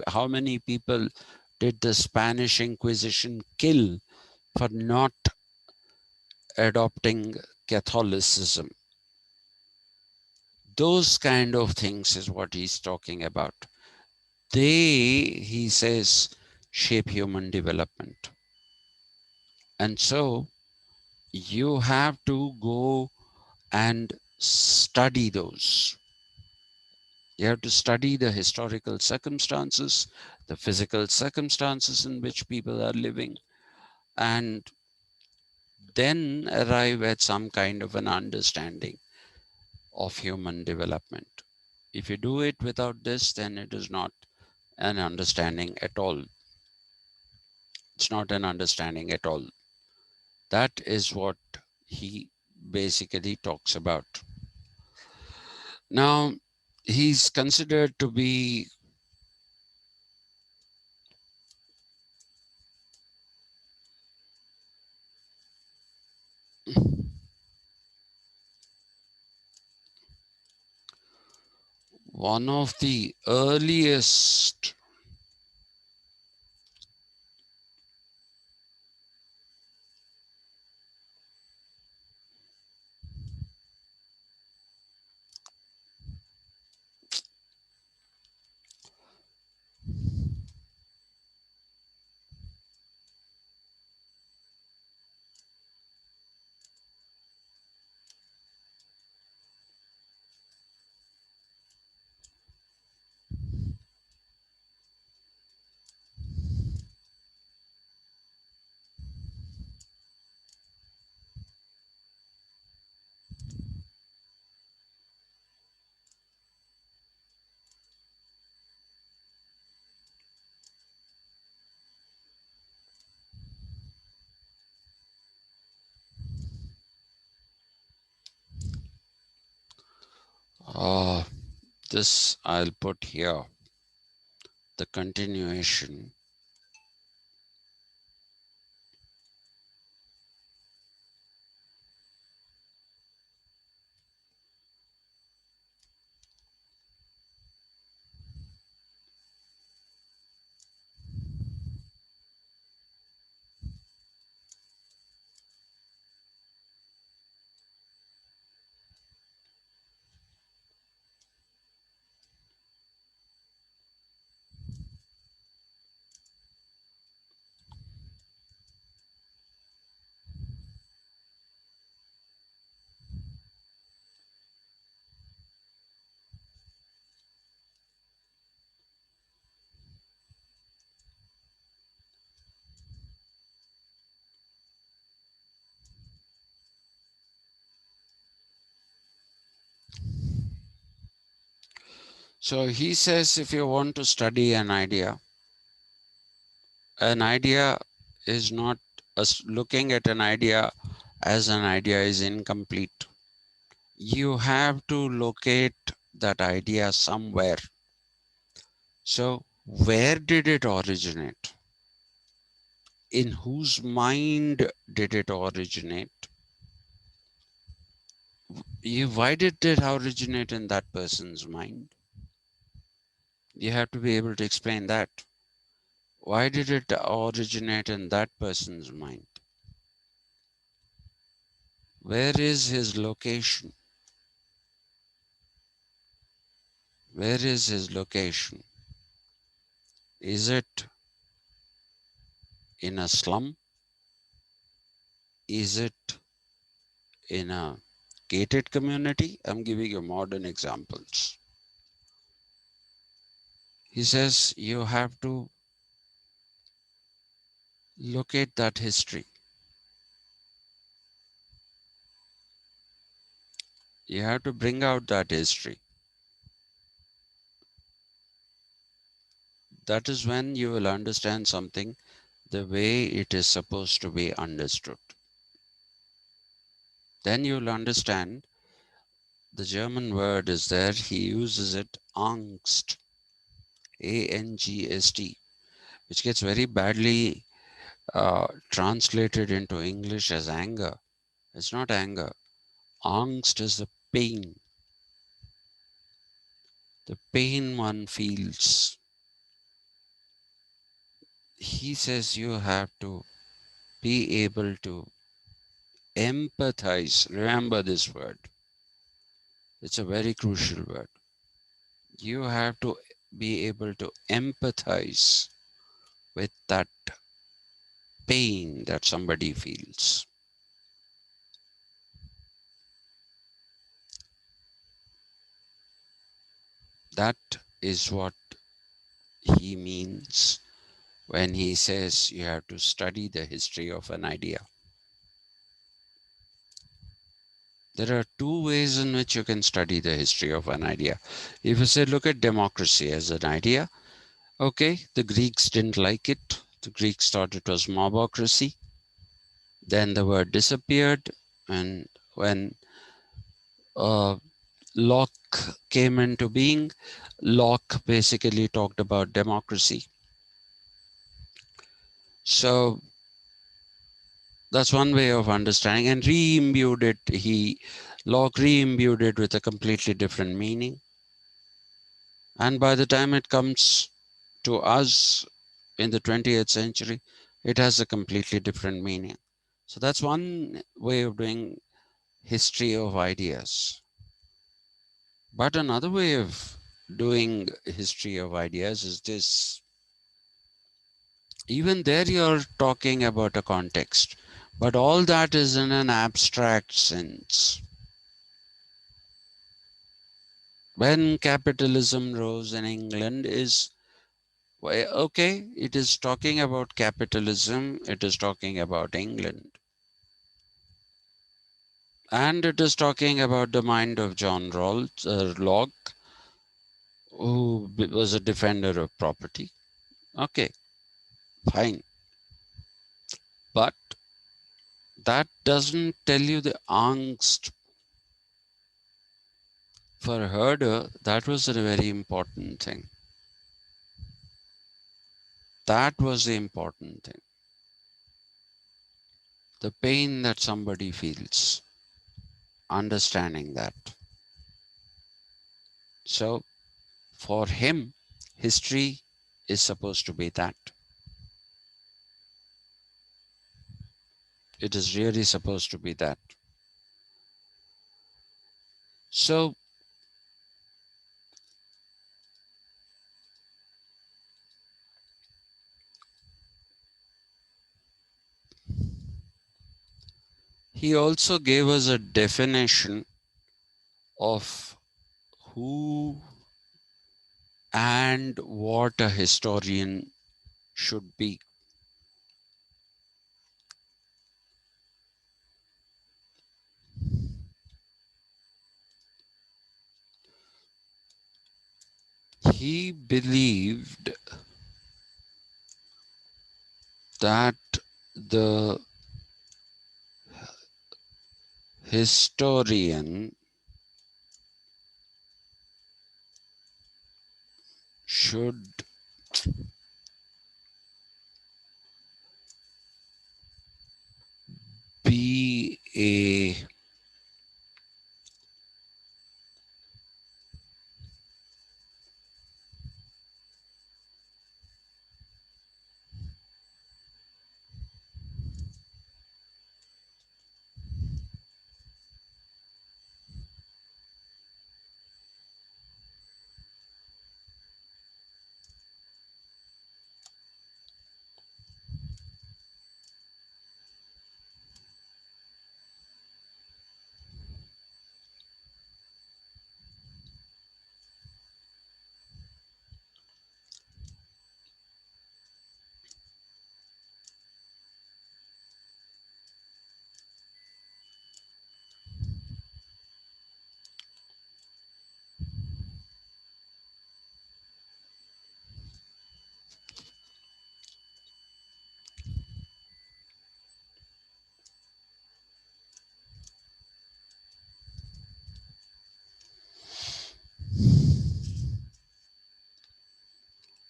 how many people did the Spanish Inquisition kill for not adopting Catholicism? Those kind of things is what he's talking about. They, he says, shape human development. And so you have to go and study those. You have to study the historical circumstances, the physical circumstances in which people are living, and then arrive at some kind of an understanding of human development. If you do it without this, then it is not an understanding at all. It's not an understanding at all. That is what he basically talks about. Now, he's considered to be one of the earliest uh, this I'll put here, the continuation. So he says if you want to study an idea is not looking at an idea as an idea is incomplete. You have to locate that idea somewhere. So where did it originate? In whose mind did it originate? Why did it originate in that person's mind? You have to be able to explain that. Why did it originate in that person's mind? Where is his location? Where is his location? Is it in a slum? Is it in a gated community? I'm giving you modern examples. He says you have to locate that history. You have to bring out that history. That is when you will understand something the way it is supposed to be understood. Then you will understand the German word is there. He uses it, Angst, Angst, which gets very badly translated into English as anger. It's not anger. Angst is the pain one feels. He says you have to be able to empathize. Remember this word. It's a very crucial word. You have to be able to empathize with that pain that somebody feels. That is what he means when he says you have to study the history of an idea. There are two ways in which you can study the history of an idea. If you say, look at democracy as an idea, okay, the Greeks didn't like it. The Greeks thought it was mobocracy. Then the word disappeared, and when uh, Locke came into being, Locke basically talked about democracy. So that's one way of understanding, and re-imbued it. Locke re-imbued it with a completely different meaning. And by the time it comes to us in the 20th century, it has a completely different meaning. So that's one way of doing history of ideas. But another way of doing history of ideas is this. Even there you're talking about a context, but all that is in an abstract sense. When capitalism rose in England is, okay, it is talking about capitalism, it is talking about England. And it is talking about the mind of John Locke, who was a defender of property. Okay, fine. But that doesn't tell you the angst. For Herder, that was a very important thing. That was the important thing. The pain that somebody feels, understanding that. So for him, history is supposed to be that. It is really supposed to be that. So he also gave us a definition of who and what a historian should be. he believed that the historian should be a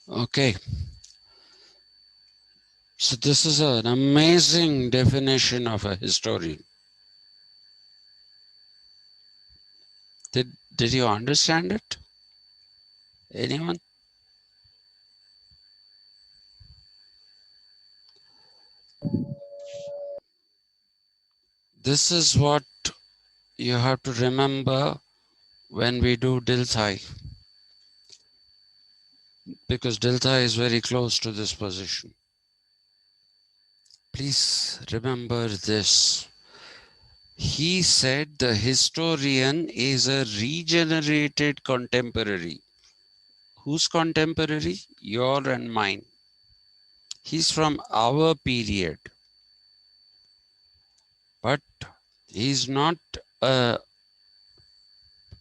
okay. So this is an amazing definition of a historian. Did you understand it? Anyone? This is what you have to remember when we do Dilthai, because Dilthai is very close to this position. Please remember this. He said the historian is a regenerated contemporary. Whose contemporary? Your and mine. He's from our period, but he's not a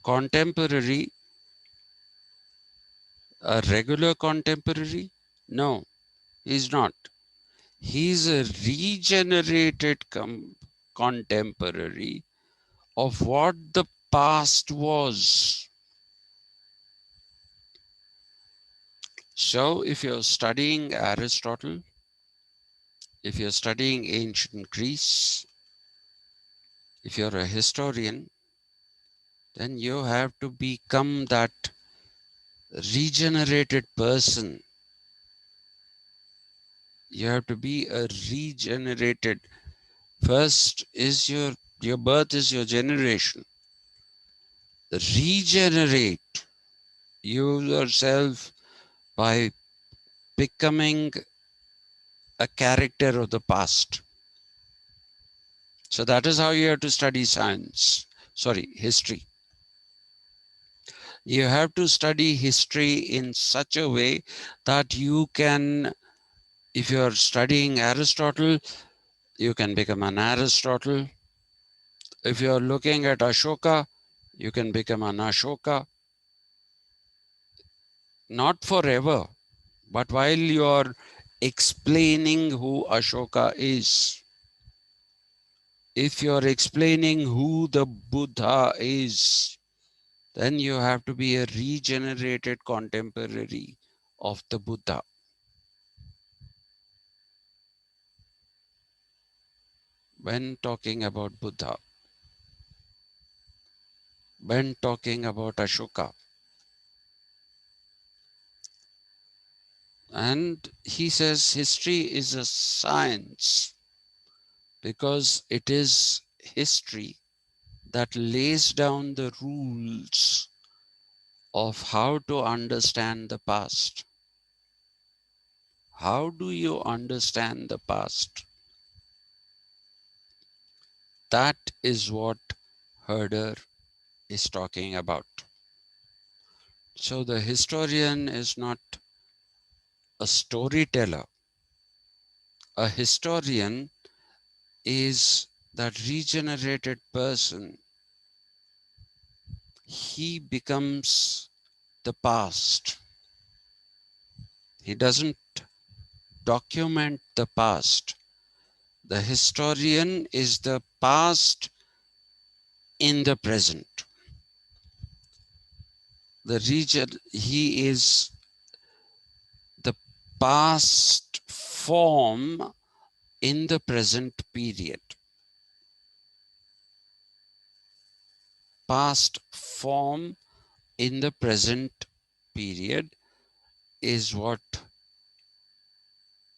contemporary, a regular contemporary. No, he's not. He's a regenerated contemporary of what the past was. So if you're studying Aristotle, if you're studying ancient Greece, if you're a historian, then you have to become that regenerated person. You have to be a regenerated. First is your birth is your generation. Regenerate yourself by becoming a character of the past. So that is how you have to study history. You have to study history in such a way that you can, if you're studying Aristotle, you can become an Aristotle. If you're looking at Ashoka, you can become an Ashoka. Not forever, but while you're explaining who Ashoka is, if you're explaining who the Buddha is, then you have to be a regenerated contemporary of the Buddha. When talking about Buddha, when talking about Ashoka, and he says history is a science because it is history that lays down the rules of how to understand the past. How do you understand the past? That is what Herder is talking about. So the historian is not a storyteller. A historian is that regenerated person. He becomes the past. He doesn't document the past. The historian is the past in the present. The region, he is the past form in the present period. Past form in the present period is what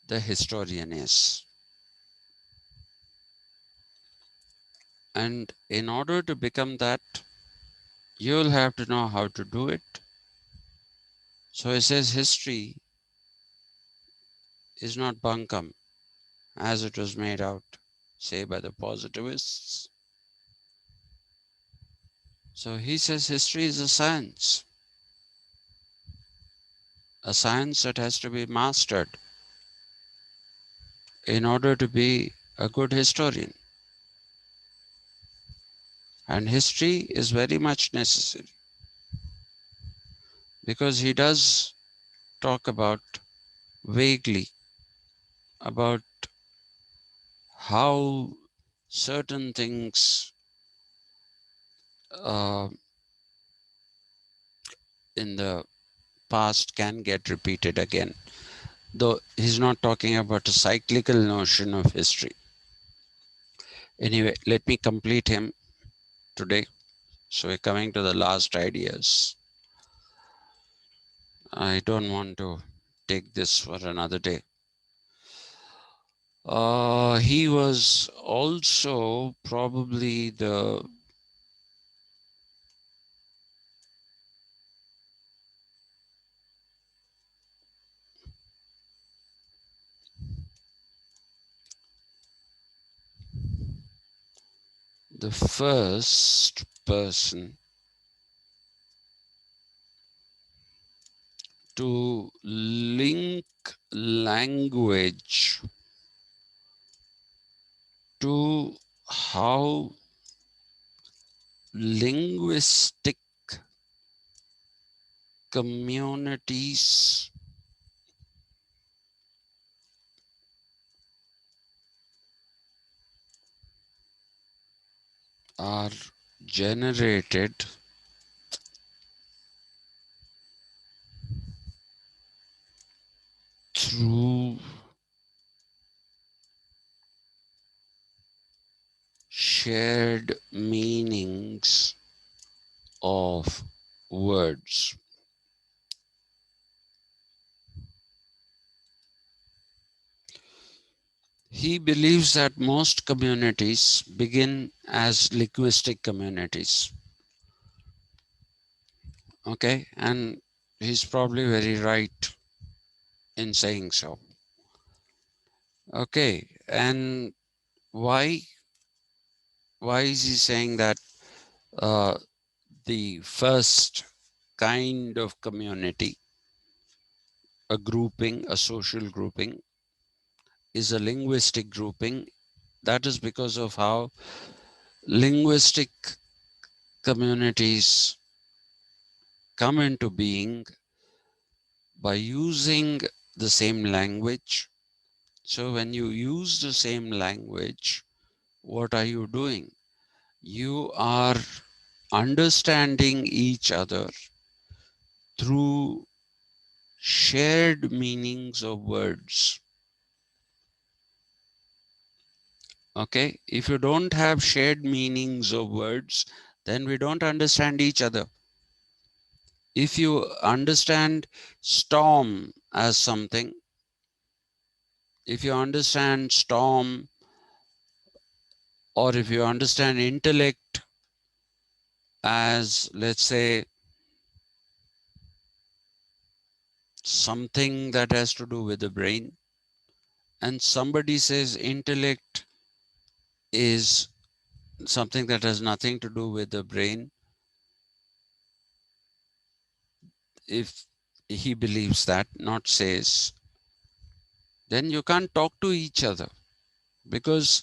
the historian is. And in order to become that, you'll have to know how to do it. So he says history is not bunkum as it was made out, say, by the positivists. So he says history is a science that has to be mastered in order to be a good historian. And history is very much necessary because he does talk about vaguely about how certain things uh, in the past can get repeated again. Though he's not talking about a cyclical notion of history. Anyway, let me complete him today. So we're coming to the last ideas. I don't want to take this for another day. He was also probably the first person to link language to how linguistic communities are generated through shared meanings of words. He believes that most communities begin as linguistic communities. Okay, and he's probably very right in saying so. Okay, and why is he saying that the first kind of community, a grouping, a social grouping, is a linguistic grouping? That is because of how linguistic communities come into being by using the same language. So when you use the same language, what are you doing? You are understanding each other through shared meanings of words. Okay, if you don't have shared meanings of words, then we don't understand each other. If you understand storm as something, if you understand storm, or if you understand intellect as, let's say, something that has to do with the brain, and somebody says intellect is something that has nothing to do with the brain, if he believes that, not says, then you can't talk to each other because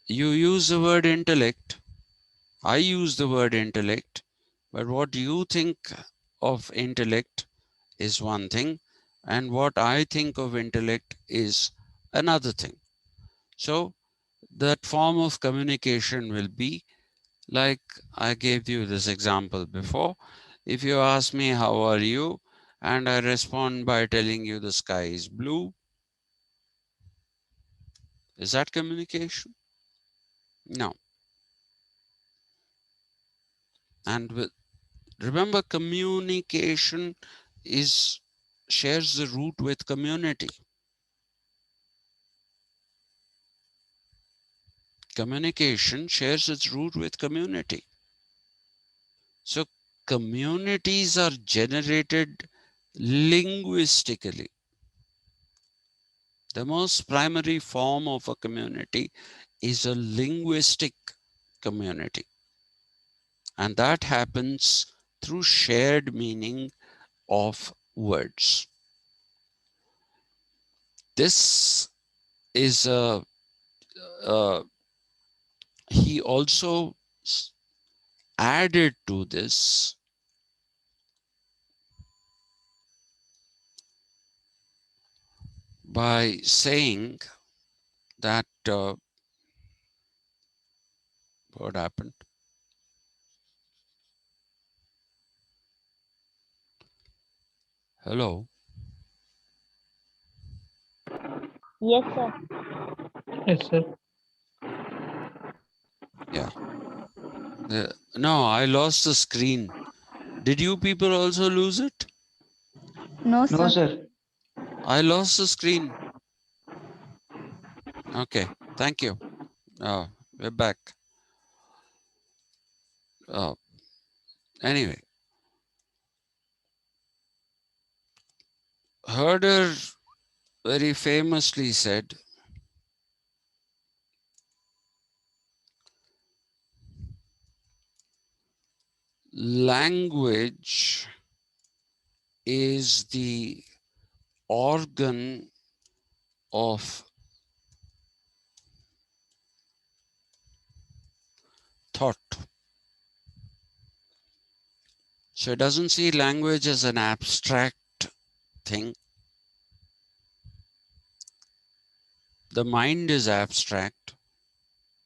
you use the word intellect, I use the word intellect, but what you think of intellect is one thing, and what I think of intellect is another thing. So that form of communication will be like I gave you this example before. If you ask me, how are you? And I respond by telling you the sky is blue, is that communication? No. And remember, communication is shares the root with community. Communication shares its root with community. So communities are generated linguistically. The most primary form of a community is a linguistic community. And that happens through shared meaning of words. This is he also added to this by saying that what happened? Hello? Yes, sir. Yes, sir. Yeah. No, I lost the screen. Did you people also lose it? No, No, sir. sir. I lost the screen. Okay, thank you. We're back. Uh, anyway, Herder very famously said, language is the organ of thought. So it doesn't see language as an abstract thing. The mind is abstract,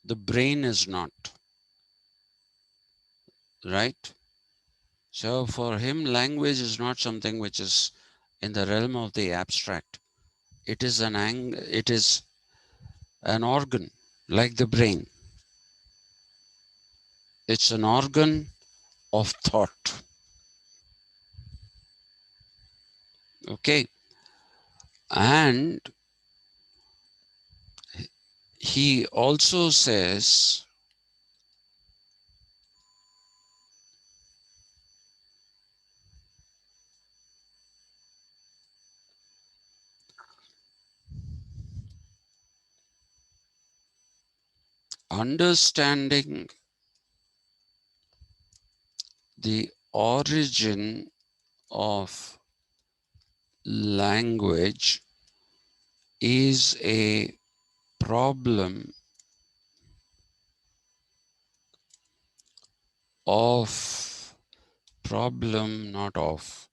the brain is not, right? So for him, language is not something which is in the realm of the abstract. It is it is an organ, like the brain. It's an organ of thought. Okay. And he also says understanding the origin of language is a problem of not of,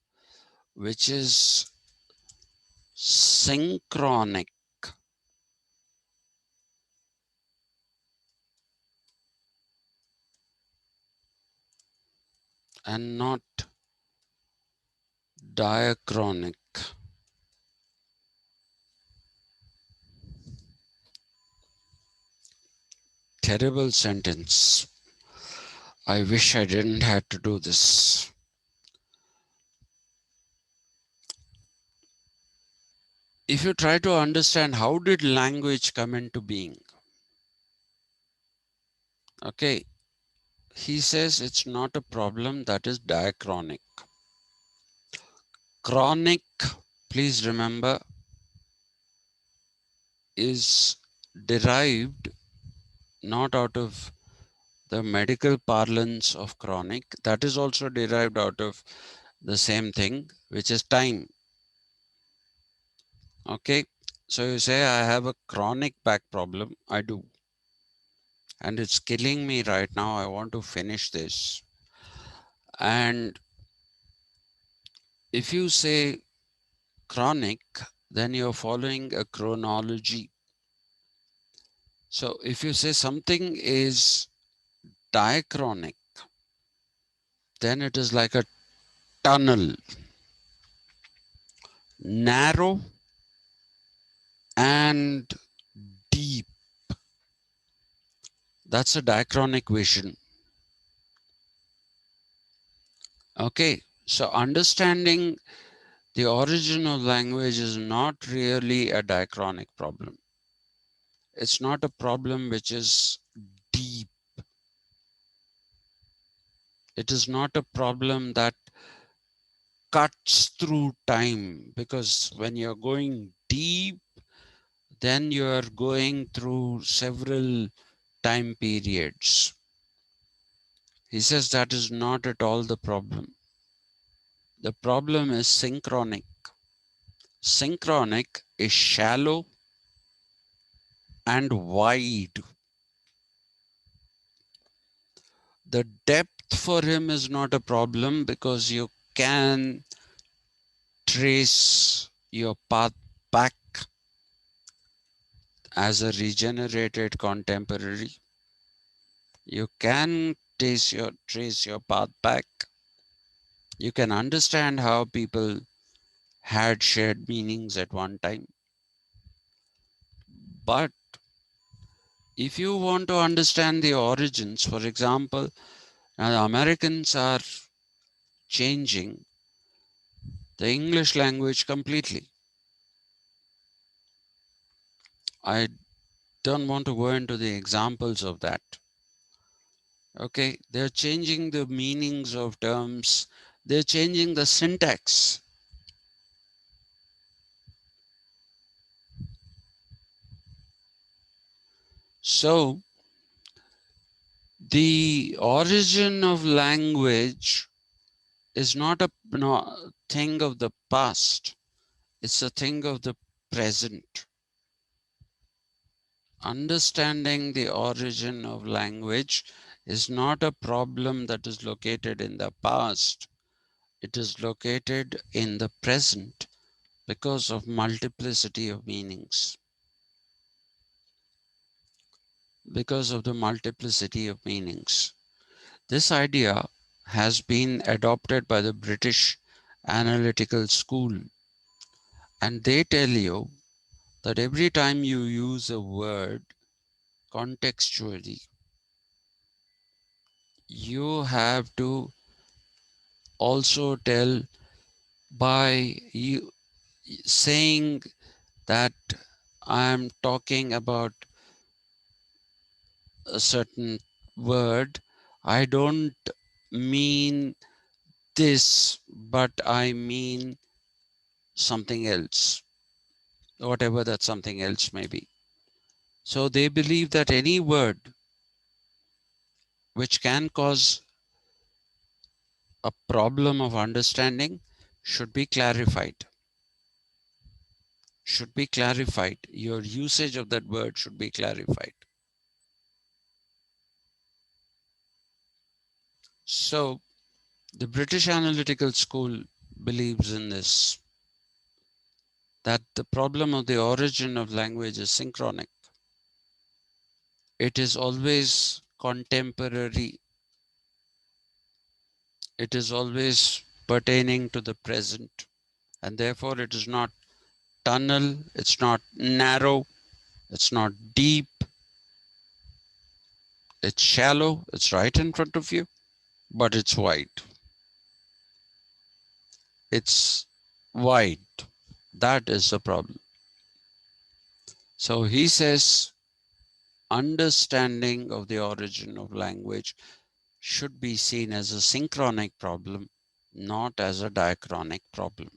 which is synchronic and not diachronic. Terrible sentence. I wish I didn't have to do this. If you try to understand how did language come into being, okay, he says it's not a problem that is diachronic. Chronic, please remember, is derived not out of the medical parlance of chronic, that is also derived out of the same thing, which is time. Okay, so you say, I have a chronic back problem. I do. And it's killing me right now. I want to finish this. And if you say chronic, then you're following a chronology. So if you say something is diachronic, then it is like a tunnel, narrow and deep. That's a diachronic vision. Okay, so understanding the origin of language is not really a diachronic problem. It's not a problem which is deep. It is not a problem that cuts through time, because when you're going deep, then you're going through several time periods. He says that is not at all the problem. The problem is synchronic. Synchronic is shallow and wide. The depth for him is not a problem because you can trace your path back as a regenerated contemporary. You can trace your path back. You can understand how people had shared meanings at one time. But if you want to understand the origins, for example, now the Americans are changing the English language completely. I don't want to go into the examples of that. Okay, they're changing the meanings of terms, they're changing the syntax. So, the origin of language is not a thing of the past, it's a thing of the present. Understanding the origin of language is not a problem that is located in the past, it is located in the present because of multiplicity of meanings. Because of the multiplicity of meanings. This idea has been adopted by the British analytical school, and they tell you that every time you use a word contextually, you have to also tell by you saying that I'm talking about a certain word, I don't mean this, but I mean something else, whatever that something else may be. So they believe that any word which can cause a problem of understanding should be clarified. Should be clarified. Your usage of that word should be clarified. So the British Analytical School believes in this, that the problem of the origin of language is synchronic. It is always contemporary. It is always pertaining to the present. And therefore it is not tunnel, it's not narrow, it's not deep, it's shallow, it's right in front of you, but it's wide. It's wide. That is the problem. So he says understanding of the origin of language should be seen as a synchronic problem, not as a diachronic problem.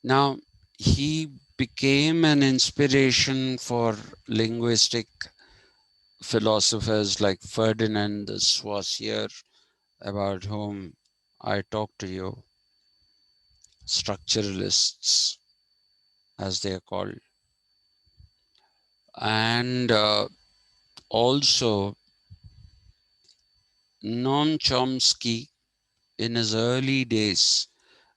Now, he became an inspiration for linguistic philosophers like Ferdinand de Saussure, about whom I talked to you, structuralists, as they are called, and also Noam Chomsky in his early days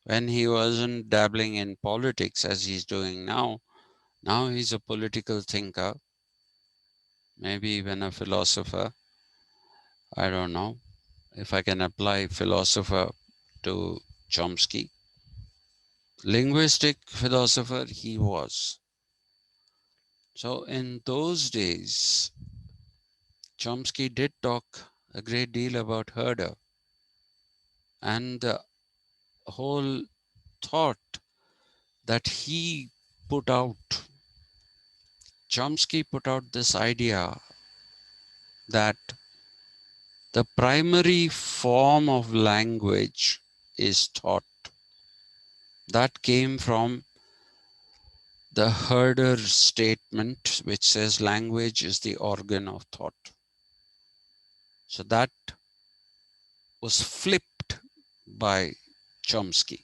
When he wasn't dabbling in politics as he's doing now, now he's a political thinker, maybe even a philosopher. I don't know if I can apply philosopher to Chomsky. Linguistic philosopher he was. So in those days, Chomsky did talk a great deal about Herder, and the whole thought that he put out, Chomsky put out this idea that the primary form of language is thought. That came from the Herder statement, which says language is the organ of thought. So that was flipped by Chomsky.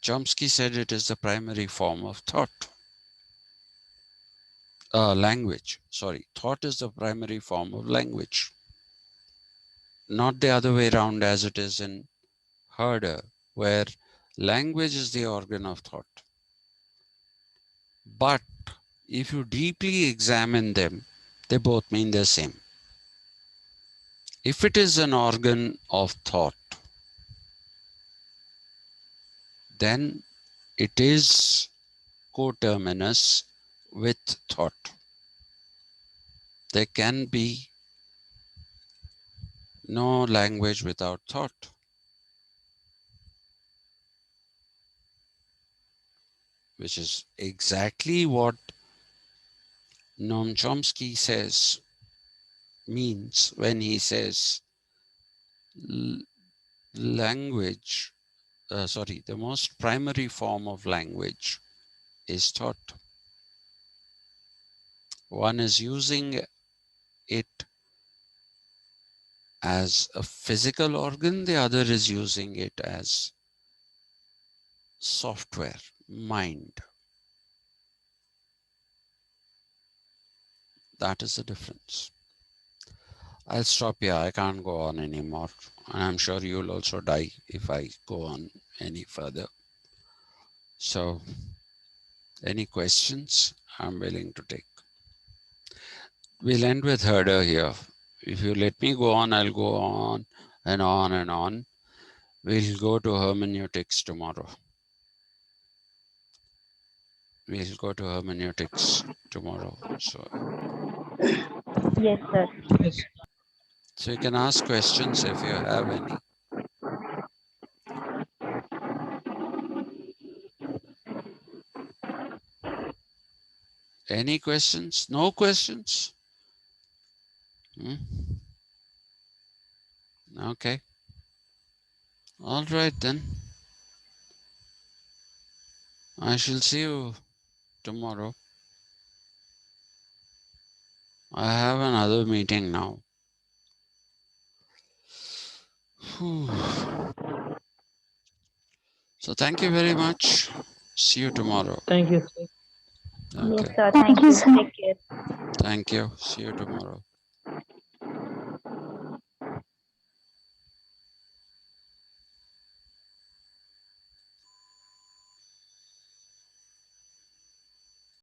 Chomsky said it is the primary form of thought. Language, sorry. Thought is the primary form of language. Not the other way around as it is in Herder, where language is the organ of thought. But if you deeply examine them, they both mean the same. If it is an organ of thought, then it is coterminous with thought. There can be no language without thought, which is exactly what Noam Chomsky says, means when he says language, the most primary form of language is thought. One is using it as a physical organ, the other is using it as software, mind. That is the difference. I'll stop here. I can't go on anymore. And I'm sure you'll also die if I go on any further. So, any questions? I'm willing to take. We'll end with Herder here. If you let me go on, I'll go on and on and on. We'll go to hermeneutics tomorrow. We'll go to hermeneutics tomorrow. Yes, sir. Yes. So you can ask questions if you have any. Any questions? No questions? Okay. All right then. I shall see you tomorrow. I have another meeting now. Whew. So thank you very much. See you tomorrow. Thank you. Yes, Okay. sir. Thank you. Take care. Thank you. See you tomorrow.